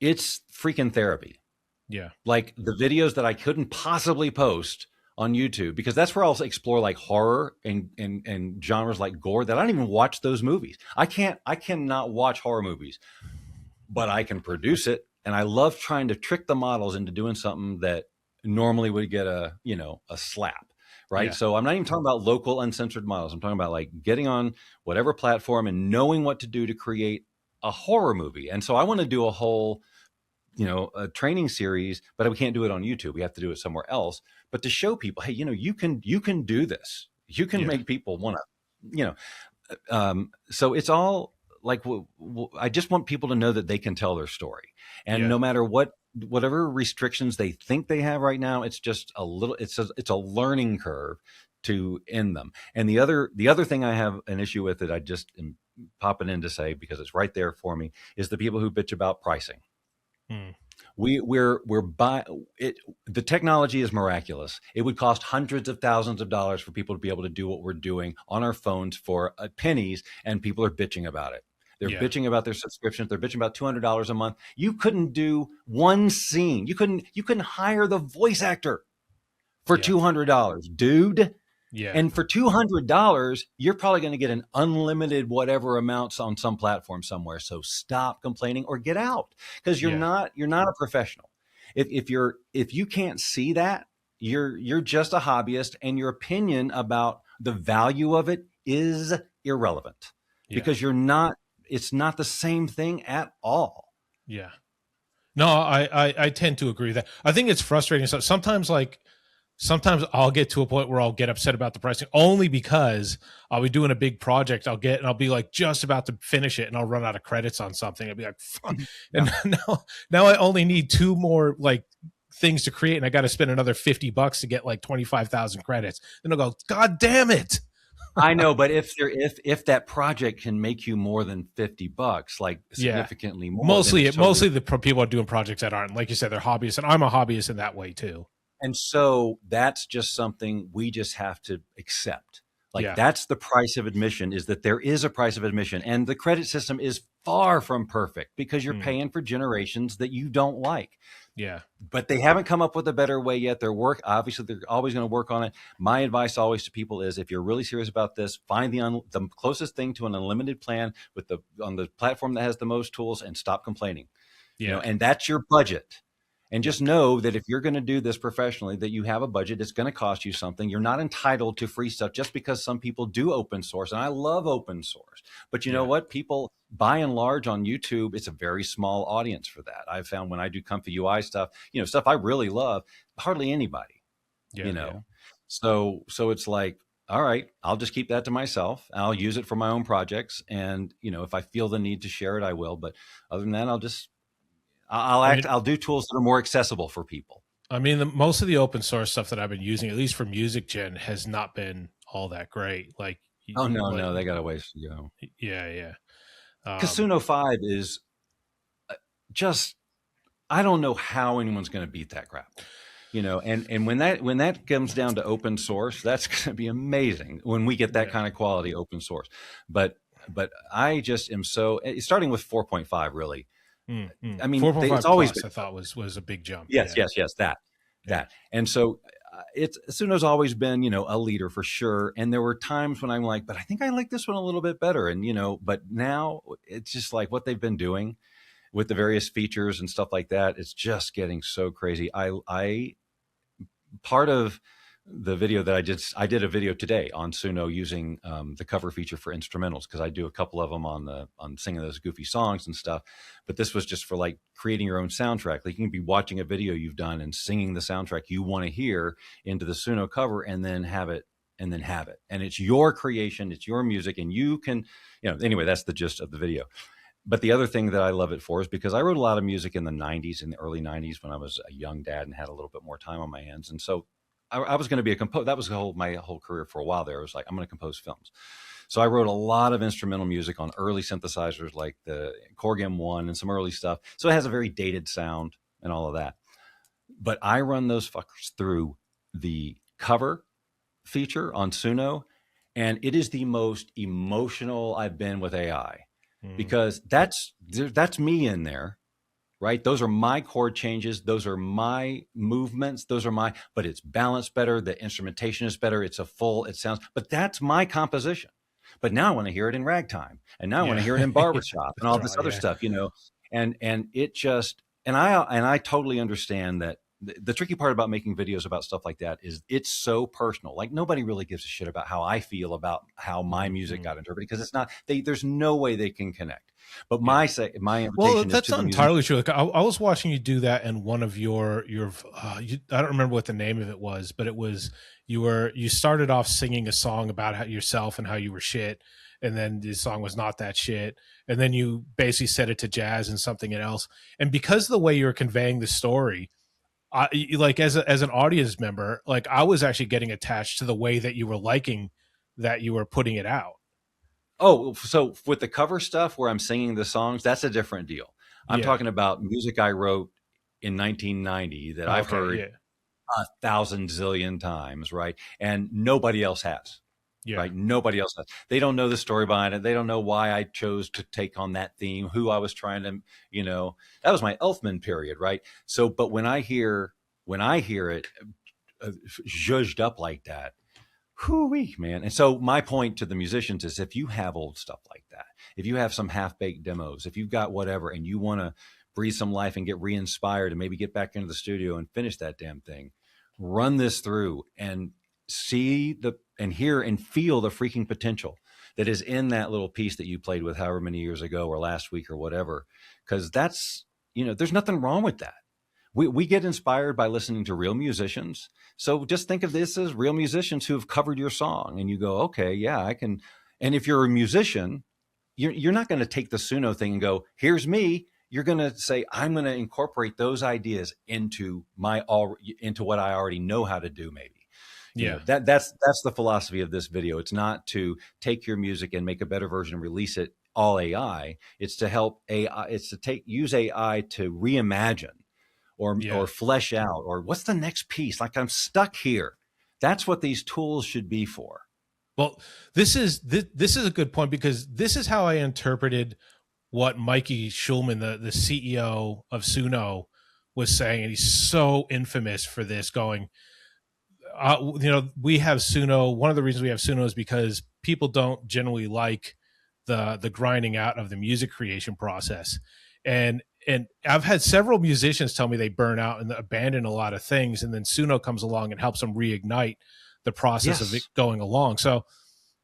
A: it's freaking therapy.
B: Yeah.
A: Like the videos that I couldn't possibly post on YouTube, because that's where I'll explore like horror and genres like gore that I don't even watch those movies. I cannot watch horror movies, but I can produce it. And I love trying to trick the models into doing something that normally would get a slap, right? So I'm not even talking about local uncensored models. I'm talking about like getting on whatever platform and knowing what to do to create a horror movie. And so I want to do a whole, a training series, but we can't do it on YouTube. We have to do it somewhere else. But to show people, hey, you can do this. You can make people want to, so it's all like, I just want people to know that they can tell their story. And no matter whatever restrictions they think they have right now, it's just it's a learning curve to end them. And the other thing I have an issue with that I just am popping in to say, because it's right there for me, is the people who bitch about pricing. We're by it. The technology is miraculous. It would cost hundreds of thousands of dollars for people to be able to do what we're doing on our phones for pennies, and people are bitching about it. They're bitching about their subscriptions. They're bitching about $200 a month. You couldn't do one scene. You couldn't hire the voice actor for $200, dude.
B: Yeah.
A: And for $200, you're probably going to get an unlimited whatever amounts on some platform somewhere. So stop complaining or get out, because you're not a professional. If you can't see that, you're just a hobbyist, and your opinion about the value of it is irrelevant, because it's not the same thing at all.
B: Yeah. No, I tend to agree with that. I think it's frustrating. So sometimes I'll get to a point where I'll get upset about the pricing, only because I'll be doing a big project. I'll be like just about to finish it, and I'll run out of credits on something. I'll be like, fuck. And now I only need 2 more like things to create, and I got to spend another $50 to get like 25,000 credits. Then I'll go, God damn it.
A: I know, but if that project can make you more than $50, like significantly more,
B: mostly the people are doing projects that aren't, like you said, they're hobbyists, and I'm a hobbyist in that way too.
A: And so that's just something we just have to accept. Like that's the price of admission, is that there is a price of admission, and the credit system is far from perfect, because you're paying for generations that you don't like.
B: Yeah.
A: But they haven't come up with a better way yet. Obviously they're always going to work on it. My advice always to people is, if you're really serious about this, find the closest thing to an unlimited plan on the platform that has the most tools, and stop complaining. And that's your budget. And just know that if you're going to do this professionally, that you have a budget. It's going to cost you something. You're not entitled to free stuff just because some people do open source. And I love open source. But you know what? People, by and large, on YouTube, it's a very small audience for that. I've found when I do comfy UI stuff, stuff I really love, hardly anybody, So it's like, all right, I'll just keep that to myself. I'll use it for my own projects. And, if I feel the need to share it, I will. But other than that, I'll do tools that are more accessible for people.
B: I mean, most of the open source stuff that I've been using, at least for music gen, has not been all that great. Like,
A: no, they got a ways to go.
B: Yeah.
A: Suno 5 is just, I don't know how anyone's going to beat that crap. And when that comes down to open source, that's going to be amazing when we get that kind of quality open source. But I just am starting with 4.5 really. I mean,
B: 4.5 it's always been, I thought was a big jump.
A: Yes, that. And so Suno's always been, a leader for sure. And there were times when I'm like, but I think I like this one a little bit better. And, but now it's just like what they've been doing with the various features and stuff like that. It's just getting so crazy. Part of the video that I did a video today on Suno using the cover feature for instrumentals, because I do a couple of them on singing those goofy songs and stuff. But this was just for like creating your own soundtrack. Like you can be watching a video you've done and singing the soundtrack you want to hear into the Suno cover, and then have it. And it's your creation, it's your music, and you can, anyway, that's the gist of the video. But the other thing that I love it for is because I wrote a lot of music in the 90s, in the early 90s, when I was a young dad and had a little bit more time on my hands. And so I was going to be a composer. That was my whole career for a while there. I was like, I'm going to compose films. So I wrote a lot of instrumental music on early synthesizers like the Korg M1 and some early stuff. So it has a very dated sound and all of that. But I run those fuckers through the cover feature on Suno, and it is the most emotional I've been with AI, because that's me in there. Right? Those are my chord changes. Those are my movements. But it's balanced better. The instrumentation is better. It sounds, but that's my composition. But now I want to hear it in ragtime, and now I want to hear it in barbershop and all this other stuff, and it just, and I totally understand that the tricky part about making videos about stuff like that is it's so personal. Like nobody really gives a shit about how I feel about how my music got interpreted, because it's not, there's no way they can connect. But my invitation is to
B: not entirely true. Like I was watching you do that in one of your I don't remember what the name of it was, but it was you started off singing a song about yourself and how you were shit, and then the song was not that shit, and then you basically set it to jazz and something else. And because of the way you were conveying the story, like as an audience member, like I was actually getting attached to the way that you were liking that you were putting it out.
A: Oh, so with the cover stuff where I'm singing the songs, that's a different deal. I'm talking about music I wrote in 1990 that I've heard 1,000 zillion times, right? And nobody else has. Right? Nobody else has. They don't know the story behind it. They don't know why I chose to take on that theme, who I was trying to, that was my Elfman period, right? So, but when I hear it zhuzhed up like that, whoo-wee, man. And so my point to the musicians is, if you have old stuff like that, if you have some half-baked demos, if you've got whatever, and you want to breathe some life and get re-inspired and maybe get back into the studio and finish that damn thing, run this through and see and hear and feel the freaking potential that is in that little piece that you played with however many years ago or last week or whatever. Because that's, there's nothing wrong with that. We get inspired by listening to real musicians. So just think of this as real musicians who have covered your song, and you go, okay, yeah, I can. And if you're a musician, you're not going to take the Suno thing and go, here's me. You're going to say, I'm going to incorporate those ideas into what I already know how to do, maybe. That's the philosophy of this video. It's not to take your music and make a better version and release it all AI. It's to help AI. It's to use AI to reimagine or flesh out, or what's the next piece? Like, I'm stuck here. That's what these tools should be for.
B: Well, this is a good point, because this is how I interpreted what Mikey Schulman, the CEO of Suno, was saying. And he's so infamous for this, going, we have Suno. One of the reasons we have Suno is because people don't generally like the grinding out of the music creation process. And I've had several musicians tell me they burn out and abandon a lot of things, and then Suno comes along and helps them reignite the process of it going along. So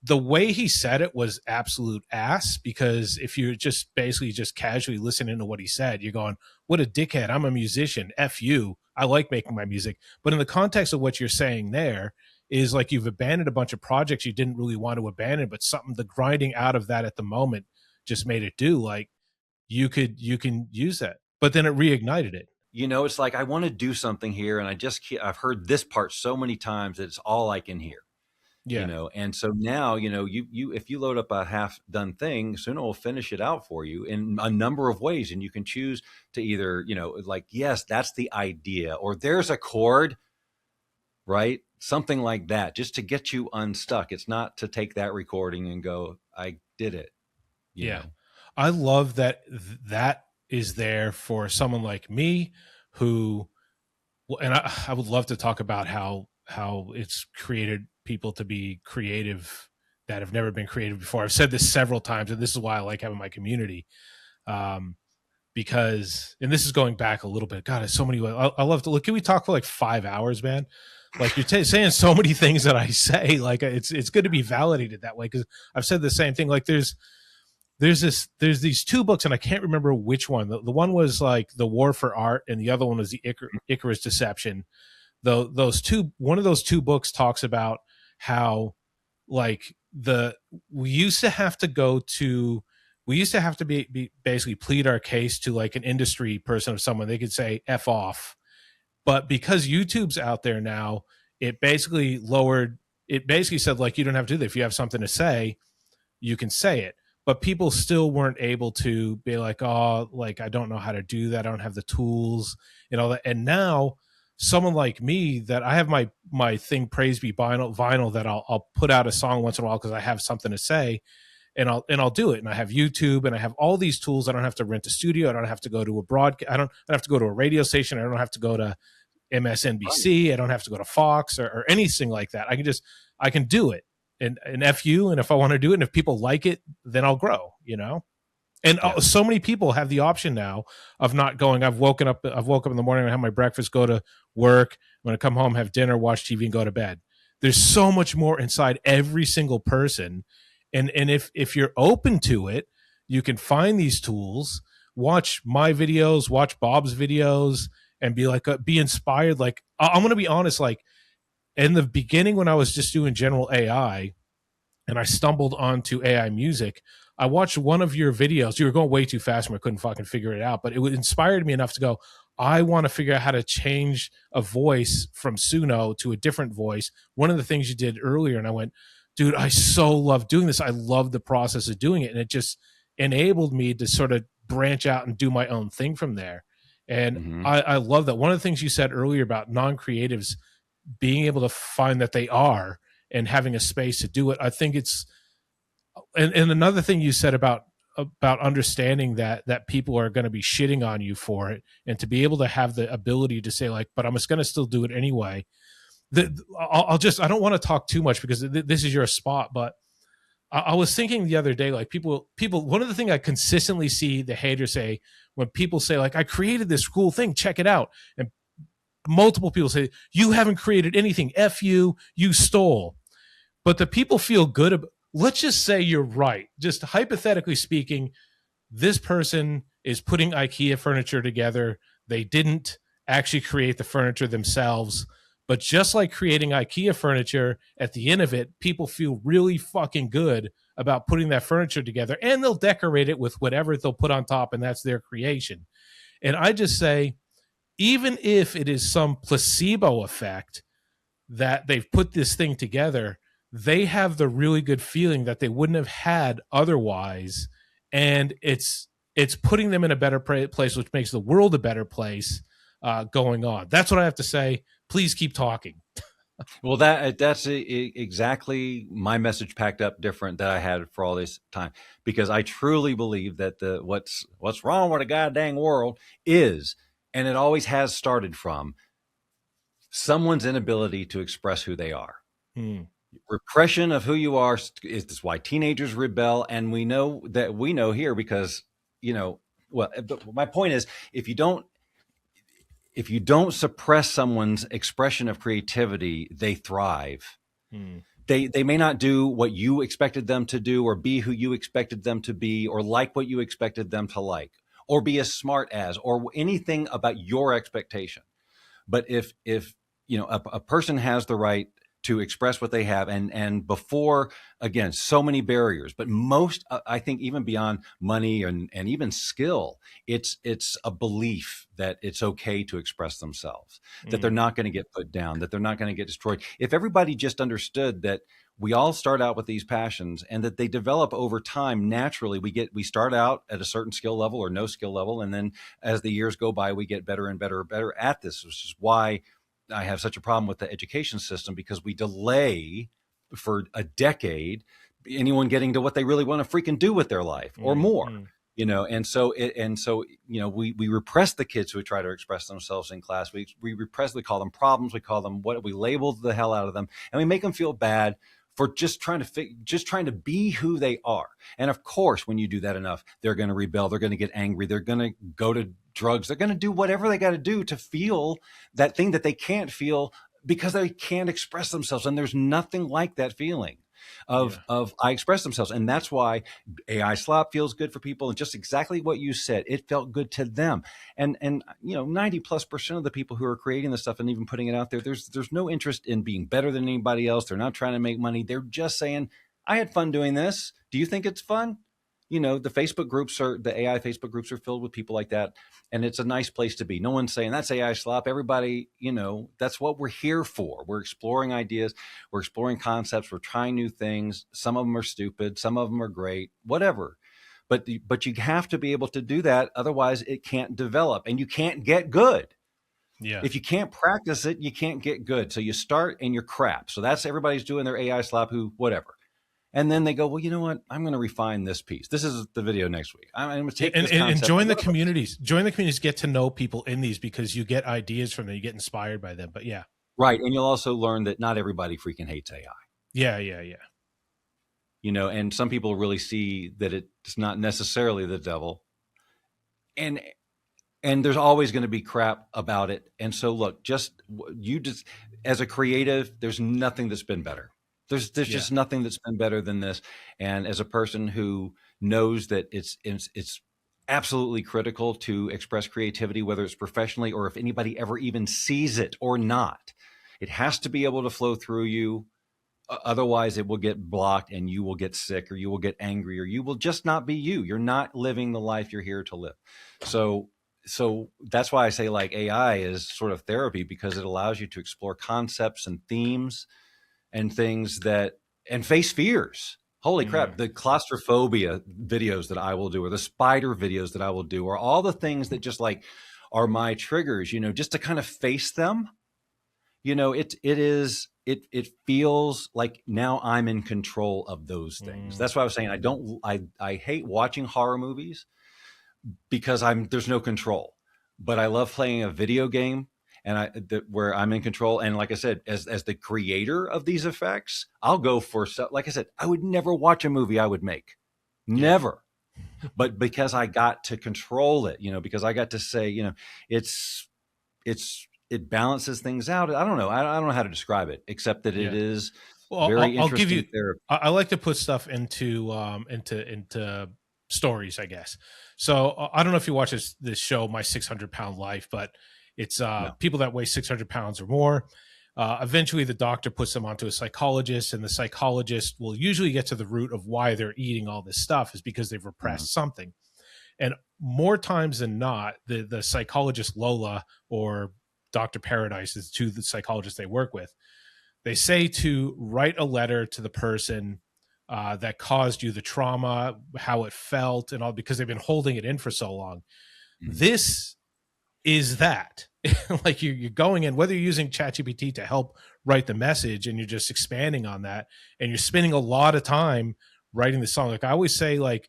B: the way he said it was absolute ass, because if you're just basically just casually listening to what he said, you're going, what a dickhead. I'm a musician. F you. I like making my music. But in the context of what you're saying there is like, you've abandoned a bunch of projects you didn't really want to abandon, but the grinding out of that at the moment just made it do. Like, you can use that, but then it reignited it.
A: It's like, I want to do something here, and I've heard this part so many times that it's all I can hear. And so now, you if you load up a half done thing, Suno will finish it out for you in a number of ways. And you can choose to either, like, yes, that's the idea, or there's a chord, right? Something like that, just to get you unstuck. It's not to take that recording and go, I did it. You know?
B: I love that is there for someone like me who, and I would love to talk about how it's created people to be creative that have never been creative before. I've said this several times, and this is why I like having my community. Because, and this is going back a little bit, God, it's so many ways. I love to look. Can we talk for like 5 hours, man? Like, you're saying so many things that I say, like it's good to be validated that way. Cause I've said the same thing. Like there's these two books, and I can't remember which one. The one was like The War for Art, and the other one was the Icarus Deception. One of those two books talks about how, like, we used to have to be basically plead our case to like an industry person or someone. They could say F off. But because YouTube's out there now, it basically said, like, you don't have to do that. If you have something to say, you can say it. But people still weren't able to be like, oh, like, I don't know how to do that. I don't have the tools and all that. And now someone like me, that I have my thing, Praise Be vinyl that I'll put out a song once in a while because I have something to say, and I'll do it. And I have YouTube, and I have all these tools. I don't have to rent a studio. I don't have to go to I don't have to go to a radio station. I don't have to go to MSNBC. I don't have to go to Fox or anything like that. I can do it. And F you. And if I want to do it, and if people like it, then I'll grow, And so many people have the option now of not going. I've woken up in the morning, I have my breakfast, go to work. When I come home, have dinner, watch TV, and go to bed. There's so much more inside every single person. And if you're open to it, you can find these tools, watch my videos, watch Bob's videos, and be like, be inspired. Like, I'm going to be honest, like in the beginning when I was just doing general AI and I stumbled onto AI music, I watched one of your videos. You were going way too fast and I couldn't fucking figure it out, but it inspired me enough to go, I want to figure out how to change a voice from Suno to a different voice. One of the things you did earlier, and I went, dude, I so love doing this. I love the process of doing it. And it just enabled me to sort of branch out and do my own thing from there. And I love that. One of the things you said earlier about non-creatives being able to find that they are and having a space to do it. I think it's, and another thing you said about understanding that people are going to be shitting on you for it, and to be able to have the ability to say like, but I'm just going to still do it anyway. I don't want to talk too much because this is your spot, but I was thinking the other day, like people, one of the things I consistently see the haters say when people say like, I created this cool thing, check it out. And multiple people say, you haven't created anything. F you, you stole. But the people feel good about, let's just say you're right. Just hypothetically speaking, this person is putting IKEA furniture together. They didn't actually create the furniture themselves. But just like creating IKEA furniture, at the end of it, people feel really fucking good about putting that furniture together, and they'll decorate it with whatever they'll put on top, and that's their creation. And I just say, even if it is some placebo effect that they've put this thing together, they have the really good feeling that they wouldn't have had otherwise. And it's putting them in a better place, which makes the world a better place going on. That's what I have to say. Please keep talking.
A: Well, that's exactly my message packed up different that I had for all this time, because I truly believe that what's wrong with the goddamn world is, and it always has started from, someone's inability to express who they are. Repression of who you are is why teenagers rebel, and we know here because, well, my point is, if you don't suppress someone's expression of creativity, they thrive. They may not do what you expected them to do, or be who you expected them to be, or like what you expected them to like, or be as smart as, or anything about your expectation. But if a person has the right to express what they have, and before, again, so many barriers, but most, I think, even beyond money and even skill, it's a belief that it's okay to express themselves, that they're not going to get put down, that they're not going to get destroyed. If everybody just understood that we all start out with these passions, and that they develop over time naturally, we start out at a certain skill level or no skill level, and then as the years go by, we get better and better and better at this, which is why I have such a problem with the education system, because we delay for a decade anyone getting to what they really want to freaking do with their life, or more. And so we repress the kids who try to express themselves in class. We repress, we call them problems, we call them we label the hell out of them, and we make them feel bad for just trying to be who they are. And of course, when you do that enough, they're going to rebel, they're going to get angry, they're going to go to drugs, they're going to do whatever they got to do to feel that thing that they can't feel, because they can't express themselves. And there's nothing like that feeling of I express themselves. And that's why AI slop feels good for people. And just exactly what you said, it felt good to them. And 90+% of the people who are creating this stuff and even putting it out there, there's no interest in being better than anybody else. They're not trying to make money. They're just saying, I had fun doing this. Do you think it's fun? The the AI Facebook groups are filled with people like that. And it's a nice place to be. No one's saying that's AI slop. Everybody, that's what we're here for. We're exploring ideas. We're exploring concepts. We're trying new things. Some of them are stupid. Some of them are great, whatever. But you have to be able to do that. Otherwise it can't develop, and you can't get good. Yeah. If you can't practice it, you can't get good. So you start and you're crap. So that's, everybody's doing their AI slop, whatever. And then they go, well, you know what? I'm going to refine this piece. This is the video next week. I'm going to take this concept
B: and join the communities. Join the communities. Get to know people in these, because you get ideas from them. You get inspired by them. But yeah,
A: right. And you'll also learn that not everybody freaking hates AI.
B: Yeah.
A: and some people really see that it's not necessarily the devil. And there's always going to be crap about it. And so look, just as a creative, there's nothing that's been better. There's just nothing that's been better than this. And as a person who knows that it's absolutely critical to express creativity, whether it's professionally or if anybody ever even sees it or not, it has to be able to flow through you. Otherwise it will get blocked and you will get sick, or you will get angry, or you will just not be you. You're not living the life you're here to live. So that's why I say like AI is sort of therapy, because it allows you to explore concepts and themes and things and face fears. Holy crap. The claustrophobia videos that I will do, or the spider videos that I will do, or all the things that just like are my triggers, just to kind of face them. It feels like now I'm in control of those things. That's why I was saying I hate watching horror movies because there's no control, but I love playing a video game where I'm in control. And like I said, as the creator of these effects, I'll go for, like I said, I would never watch a movie I would make, never. But because I got to control it, because I got to say, it balances things out. I don't know. I don't know how to describe it, except that it is very interesting.
B: I'll give you, I like to put stuff into stories, I guess. So I don't know if you watch this show, My 600-Pound Life, but it's people that weigh 600 pounds or more. Eventually the doctor puts them onto a psychologist, and the psychologist will usually get to the root of why they're eating all this stuff is because they've repressed something. And more times than not, the psychologist Lola or Dr. Paradise is two of the psychologists they work with. They say to write a letter to the person that caused you the trauma, how it felt, and all, because they've been holding it in for so long. This is that. Like you're going in, whether you're using ChatGPT to help write the message and you're just expanding on that, and you're spending a lot of time writing the song. Like I always say, like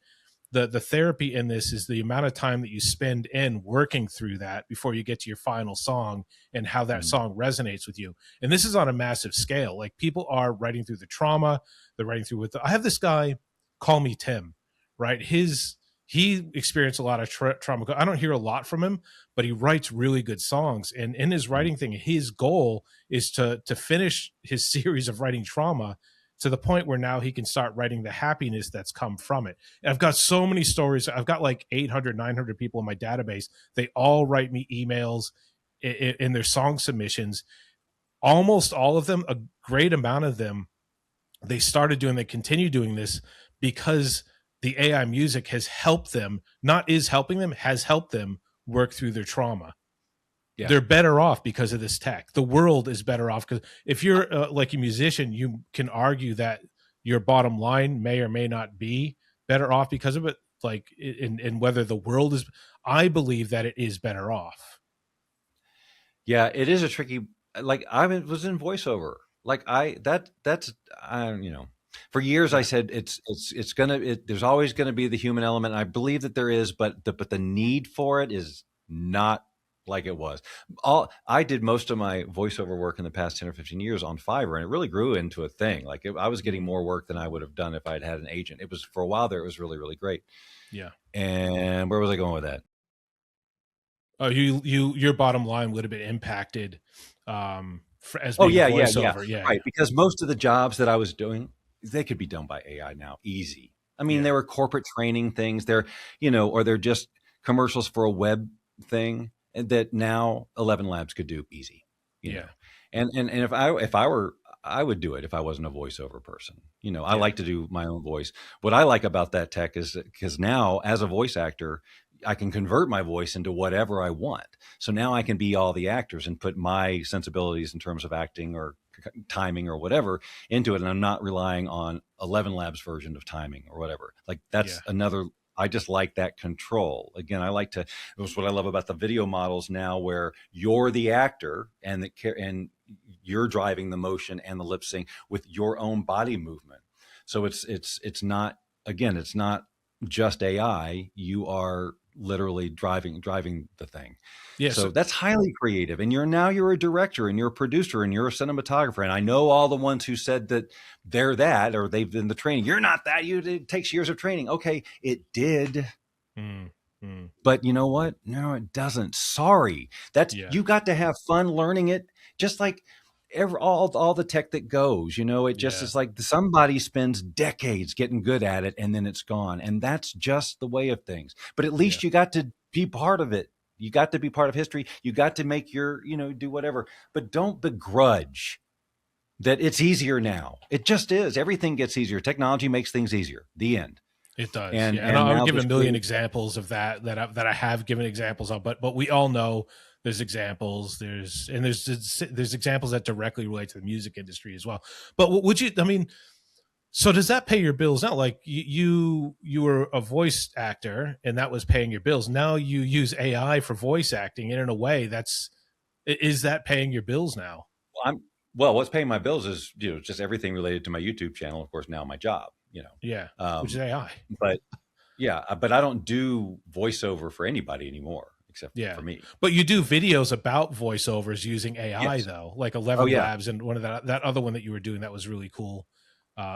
B: the therapy in this is the amount of time that you spend in working through that before you get to your final song and how that song resonates with you. And this is on a massive scale. Like people are writing through the trauma, they're writing through I have this guy, Call Me Tim, right? He experienced a lot of trauma. I don't hear a lot from him, but he writes really good songs. And in his writing thing, his goal is to finish his series of writing trauma to the point where now he can start writing the happiness that's come from it. And I've got so many stories. I've got like 800, 900 people in my database. They all write me emails in their song submissions. Almost all of them, a great amount of them, they continue doing this because the AI music has helped them, has helped them work through their trauma. Yeah. They're better off because of this tech. The world is better off because if you're like a musician, you can argue that your bottom line may or may not be better off because of it. Like in whether the world is, I believe that it is better off.
A: Yeah, it is a tricky. Like I was in voiceover. Like for years I said there's always gonna be the human element. And I believe that there is, but the need for it is not like it was. I did most of my voiceover work in the past 10 or 15 years on Fiverr, and it really grew into a thing. Like I was getting more work than I would have done if I'd had an agent. It was, for a while there, it was really, really great.
B: Yeah.
A: And where was I going with that?
B: Oh, your bottom line would have been impacted as being a voiceover. Yeah.
A: Right. Because most of the jobs that I was doing, they could be done by AI now, easy. I mean, there were corporate training things there, or they're just commercials for a web thing that now 11 Labs could do easy. You know? And if I were, I would do it if I wasn't a voiceover person. I like to do my own voice. What I like about that tech is because now, as a voice actor, I can convert my voice into whatever I want. So now I can be all the actors and put my sensibilities in terms of acting or timing or whatever into it. And I'm not relying on 11 Labs version of timing or whatever. Like that's another, I just like that control. Again, that's what I love about the video models now, where you're the actor and you're driving the motion and the lip sync with your own body movement. So it's not, again, it's not just AI. You are literally driving the thing.
B: Yeah,
A: so that's highly creative. And you're a director and you're a producer and you're a cinematographer. And I know all the ones who said that they're that, or they've been the training. You're not that. It takes years of training. Okay, it did. But you know what? No, it doesn't. Sorry. You got to have fun learning it. Just like all the tech that goes, it just is like somebody spends decades getting good at it and then it's gone. And that's just the way of things. But at least you got to be part of it. You got to be part of history. You got to make your, do whatever, but don't begrudge that it's easier now. It just is. Everything gets easier. Technology makes things easier. The end.
B: It does. And I'll give a million examples of that I have given examples of, but we all know there's examples, there's examples that directly relate to the music industry as well. But so does that pay your bills now? Like you were a voice actor and that was paying your bills. Now you use AI for voice acting, and in a way is that paying your bills now?
A: Well, what's paying my bills is, just everything related to my YouTube channel. Of course, now my job,
B: which is AI.
A: But I don't do voiceover for anybody anymore, except for me.
B: But you do videos about voiceovers using AI, though, like 11 Labs and one of that other one that you were doing that was really cool.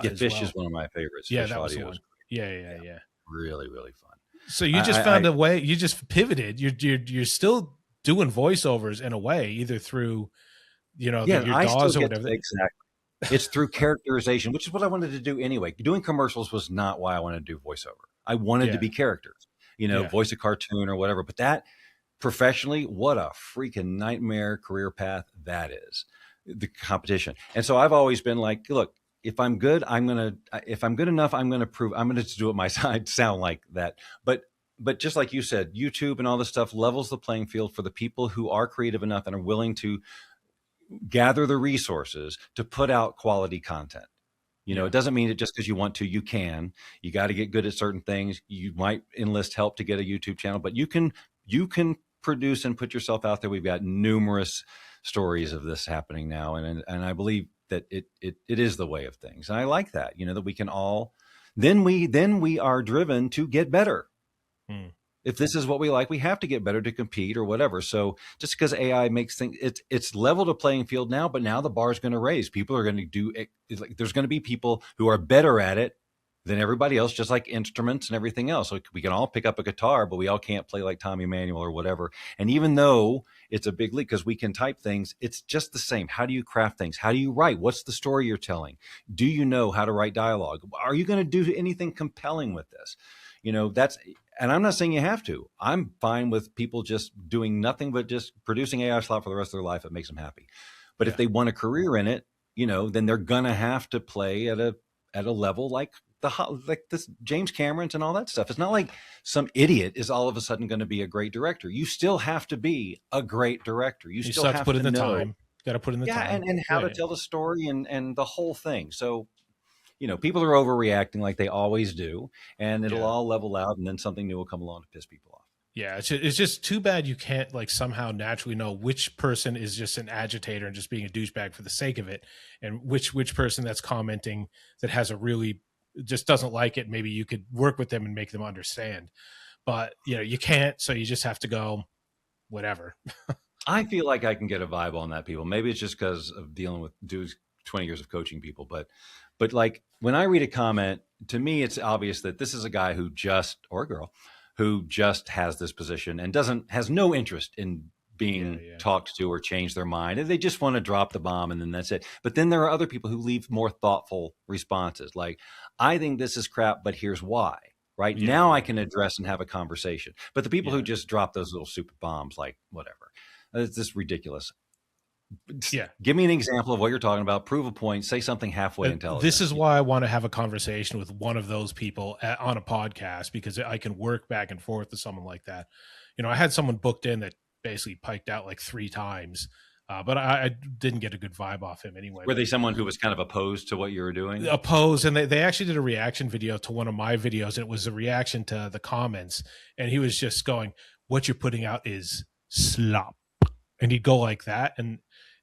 A: Fish is one of my favorites.
B: Yeah,
A: Fish
B: that was the
A: audio
B: one. Yeah.
A: Really, really fun.
B: So you just found a way. You just pivoted. You're still doing voiceovers in a way, either through your DAWs or whatever.
A: Exactly. It's through characterization, which is what I wanted to do anyway. Doing commercials was not why I wanted to do voiceover. I wanted to be characters, voice a cartoon or whatever. But that professionally, what a freaking nightmare career path that is, the competition. And so I've always been like, look, if I'm good enough, I'm going to prove, I'm going to do it my side sound like that. But just like you said, YouTube and all this stuff levels the playing field for the people who are creative enough and are willing to gather the resources to put out quality content. It doesn't mean that just because you want to, you can. You got to get good at certain things. You might enlist help to get a YouTube channel, but you can produce and put yourself out there. We've got numerous stories of this happening now, and I believe that it is the way of things. And I like that, that we can all then we are driven to get better. If this is what we like, we have to get better to compete or whatever. So just because AI makes things, it's leveled a playing field now, but now the bar is going to raise. People are going to do it. There's going to be people who are better at it than everybody else, just like instruments and everything else. So we can all pick up a guitar, but we all can't play like Tommy Emmanuel or whatever. And even though it's a big leap because we can type things, it's just the same. How do you craft things? How do you write? What's the story you're telling? Do you know how to write dialogue? Are you going to do anything compelling with this? And I'm not saying you have to. I'm fine with people just doing nothing but just producing AI slop for the rest of their life. It makes them happy. But if they want a career in it, then they're gonna have to play at a level like this James Cameron's and all that stuff. It's not like some idiot is all of a sudden going to be a great director. You still have to be a great director. You still have to
B: put in the time. Got to put in the time.
A: And how to tell the story and the whole thing. So. People are overreacting like they always do, and it'll all level out, and then something new will come along to piss people off.
B: Yeah, it's just too bad you can't somehow naturally know which person is just an agitator and just being a douchebag for the sake of it, and which person that's commenting that has a really just doesn't like it. Maybe you could work with them and make them understand, but you can't. So you just have to go, whatever.
A: I feel like I can get a vibe on that, people. Maybe it's just because of dealing with 20 years of coaching people, but like when I read a comment, to me, it's obvious that this is a guy or a girl who just has this position and has no interest in being talked to or change their mind. And they just want to drop the bomb and then that's it. But then there are other people who leave more thoughtful responses. Like, I think this is crap, but here's why. Right now I can address and have a conversation. But the people who just drop those little super bombs, like whatever, it's just ridiculous. Give me an example of what you're talking about. Prove a point. Say something halfway intelligent.
B: This is why I want to have a conversation with one of those people on a podcast, because I can work back and forth with someone like that. I had someone booked in that basically piked out like 3 times, but I didn't get a good vibe off him anyway.
A: Were they someone who was kind of opposed to what you were doing?
B: Opposed, and they actually did a reaction video to one of my videos, and it was a reaction to the comments, and he was just going, "What you're putting out is slop," and he'd go like that, and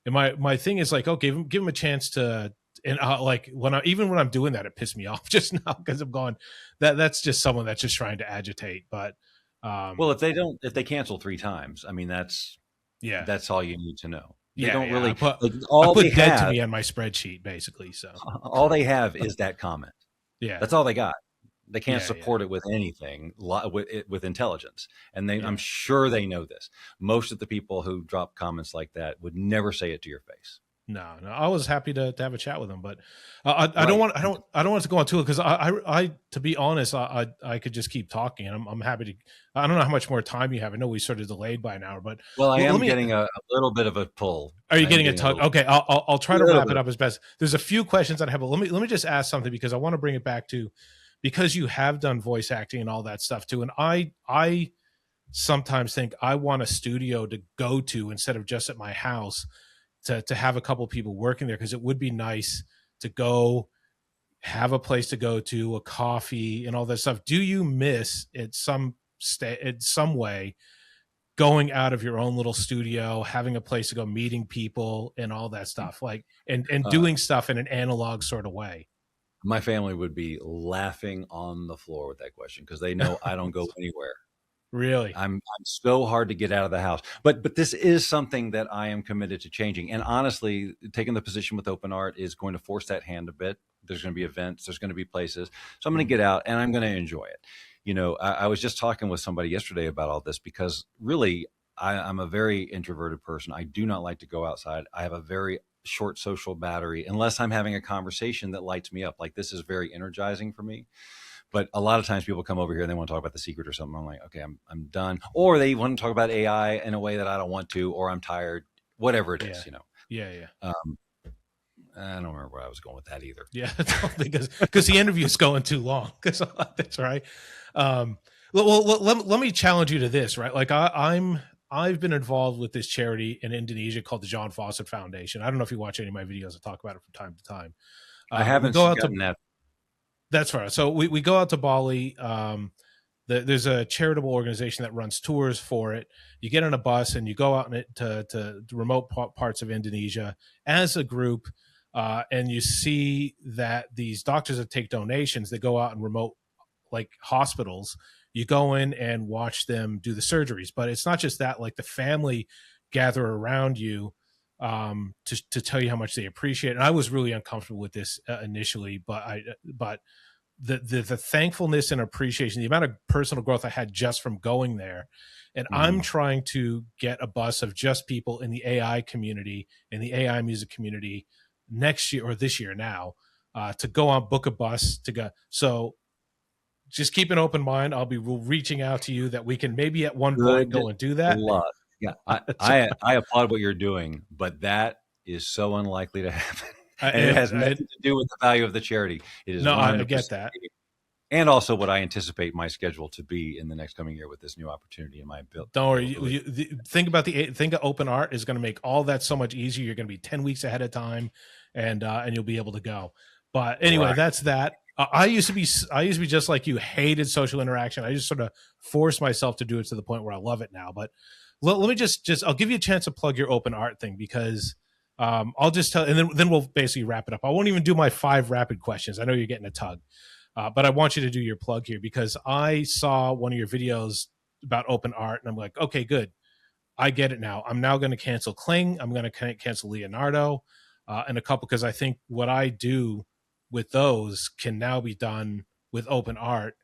B: my thing is like, okay, give him a chance to, and like when I'm doing that, it pissed me off just now because I'm going, that's just someone that's just trying to agitate. But
A: Well, if they cancel 3 times, I mean,
B: Yeah.
A: that's all you need to know. They
B: Yeah.
A: don't
B: Yeah.
A: really like all they
B: dead to
A: have.
B: me on my spreadsheet, basically. So
A: All they have is that comment.
B: yeah.
A: That's all they got. They can't
B: Yeah. Yeah.
A: support it with anything with intelligence. And I'm
B: Yeah.
A: sure they know this. Most of the people who drop comments like that would never say it to your face.
B: No, I was happy to have a chat with him, but I
A: Right.
B: don't want to go on to it because I to be honest, I could just keep talking, and I'm happy to. I don't know how much more time you have. I know we sort of delayed by an hour, but
A: Well, I
B: let
A: am
B: me.
A: getting a little bit of a pull.
B: Are you
A: I am
B: getting a
A: getting a
B: tug?
A: little,
B: Okay, I'll try to
A: little
B: wrap
A: bit
B: it
A: of,
B: up as best. There's a few questions that I have, but let me just ask something because I want to bring it back to because you have done voice acting and all that stuff too, and I sometimes think I want a studio to go to instead of just at my house to have a couple people working there because it would be nice to go have a place to go to, a coffee and all that stuff. Do you miss it in some way going out of your own little studio, having a place to go, meeting people and all that stuff, like and doing stuff in an analog sort of way?
A: my family would be laughing on the floor with that question because they know I don't go anywhere.
B: Really?
A: I'm so hard to get out of the house. But this is something that I am committed to changing. And honestly, taking the position with Open Art is going to force that hand a bit. There's going to be events, there's going to be places. So I'm going to get out and I'm going to enjoy it. I was just talking with somebody yesterday about all this because really I'm a very introverted person. I do not like to go outside. I have a very short social battery unless I'm having a conversation that lights me up. Like this is very energizing for me. But a lot of times people come over here and they want to talk about The Secret or something. I'm like, okay, I'm done. Or they want to talk about AI in a way that I don't want to, or I'm tired, whatever it is,
B: Yeah. Yeah.
A: I don't remember where I was going with that either.
B: Yeah, because the interview is going too long. Because that's right. Let me challenge you to this. Right, like I've been involved with this charity in Indonesia called the John Fawcett Foundation. I don't know if you watch any of my videos. I talk about it from time to time.
A: I
B: We
A: haven't
B: go out to
A: gotten that.
B: that's right. So we go out to Bali. There's a charitable organization that runs tours for it. You get on a bus and you go out to remote parts of Indonesia as a group. And you see that these doctors that take donations, they go out in remote like hospitals. You go in and watch them do the surgeries, but it's not just that. Like the family gather around you to tell you how much they appreciate it. And I was really uncomfortable with this initially, but the thankfulness and appreciation, the amount of personal growth I had just from going there. And I'm trying to get a bus of just people in the AI community, in the AI music community next year or this year now to go on, book a bus to go. So just keep an open mind. I'll be reaching out to you that we can maybe at one point go and do that.
A: Luck. Yeah, I applaud what you're doing, but that is so unlikely to happen. And it has nothing to do with the value of the charity. It is
B: no, I get that.
A: And also what I anticipate my schedule to be in the next coming year with this new opportunity in my build.
B: Don't worry. Think about think of Open Art is going to make all that so much easier. You're going to be 10 weeks ahead of time and you'll be able to go. But anyway, that's that. I used to be just like you, hated social interaction. I just sort of forced myself to do it to the point where I love it now. But let me just I'll give you a chance to plug your Open Art thing because I'll just tell, and then we'll basically wrap it up. I won't even do my 5 rapid questions. I know you're getting a tug. But I want you to do your plug here because I saw one of your videos about Open Art and I'm like, okay, good. I get it now. I'm now going to cancel Kling. I'm going to cancel Leonardo and a couple because I think what I do with those can now be done with Open Art,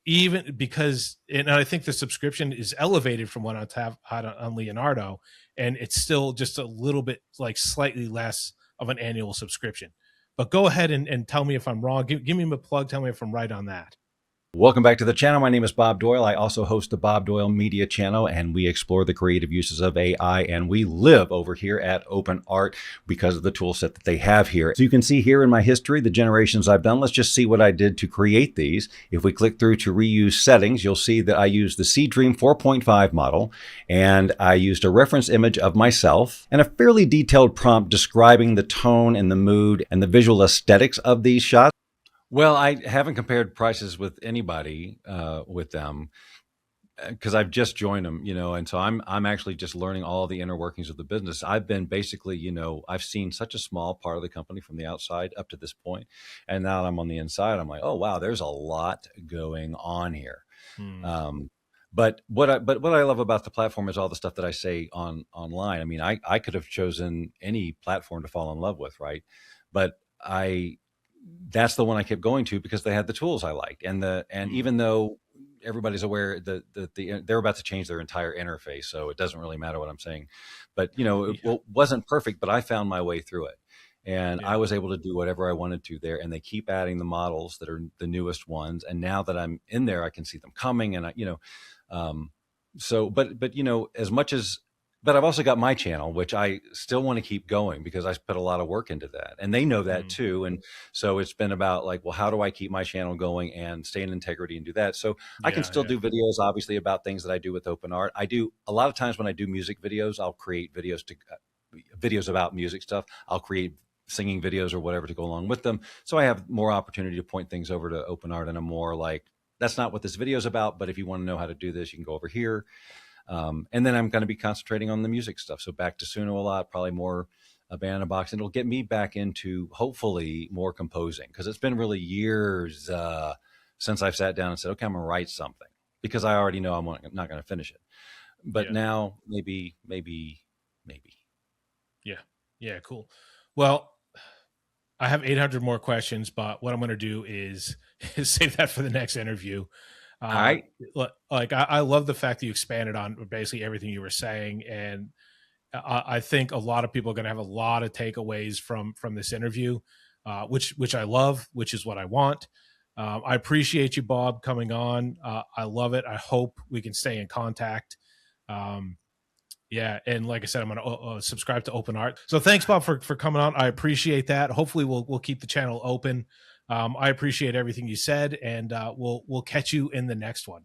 B: even because, and I think the subscription is elevated from what I had on Leonardo, and it's still just a little bit like slightly less of an annual subscription. But go ahead and tell me if I'm wrong. Give me a plug. Tell me if I'm right on that.
A: Welcome back to the channel. My name is Bob Doyle. I also host the Bob Doyle Media channel, and we explore the creative uses of AI, and we live over here at Open Art because of the tool set that they have here. So you can see here in my history, the generations I've done. Let's just see what I did to create these. If we click through to reuse settings, you'll see that I used the Seedream 4.5 model, and I used a reference image of myself and a fairly detailed prompt describing the tone and the mood and the visual aesthetics of these shots. Well, I haven't compared prices with anybody with them because I've just joined them, and so I'm actually just learning all the inner workings of the business. I've been basically, I've seen such a small part of the company from the outside up to this point, and now I'm on the inside. I'm like, oh wow, there's a lot going on here. But what I love about the platform is all the stuff that I say online. I mean, I could have chosen any platform to fall in love with, right? But that's the one I kept going to because they had the tools I liked, and even though everybody's aware that they're about to change their entire interface, so it doesn't really matter what I'm saying. But it wasn't perfect, but I found my way through it, and I was able to do whatever I wanted to there. And they keep adding the models that are the newest ones, and now that I'm in there, I can see them coming, and so but as much as. But I've also got my channel, which I still want to keep going because I put a lot of work into that, and they know that too. And so it's been about like, well, how do I keep my channel going and stay in integrity and do that? So I can still do videos, obviously, about things that I do with open art. I do a lot of times when I do music videos, I'll create videos about music stuff. I'll create singing videos or whatever to go along with them. So I have more opportunity to point things over to open art, and I'm more like, that's not what this video is about, but if you want to know how to do this, you can go over here. And then I'm going to be concentrating on the music stuff. So back to Suno a lot, probably more a Banana Box, and it'll get me back into hopefully more composing, because it's been really years since I've sat down and said, okay, I'm going to write something, because I already know I'm not going to finish it. But now maybe.
B: Yeah. Cool. Well, I have 800 more questions, but what I'm going to do is save that for the next interview.
A: All right.
B: Like I love the fact that you expanded on basically everything you were saying, and I think a lot of people are going to have a lot of takeaways from this interview, which I love, which is what I want. I appreciate you, Bob, coming on. I love it. I hope we can stay in contact. And like I said, I'm going to subscribe to Open Art. So thanks, Bob, for coming on. I appreciate that. Hopefully, we'll keep the channel open. I appreciate everything you said, and we'll catch you in the next one.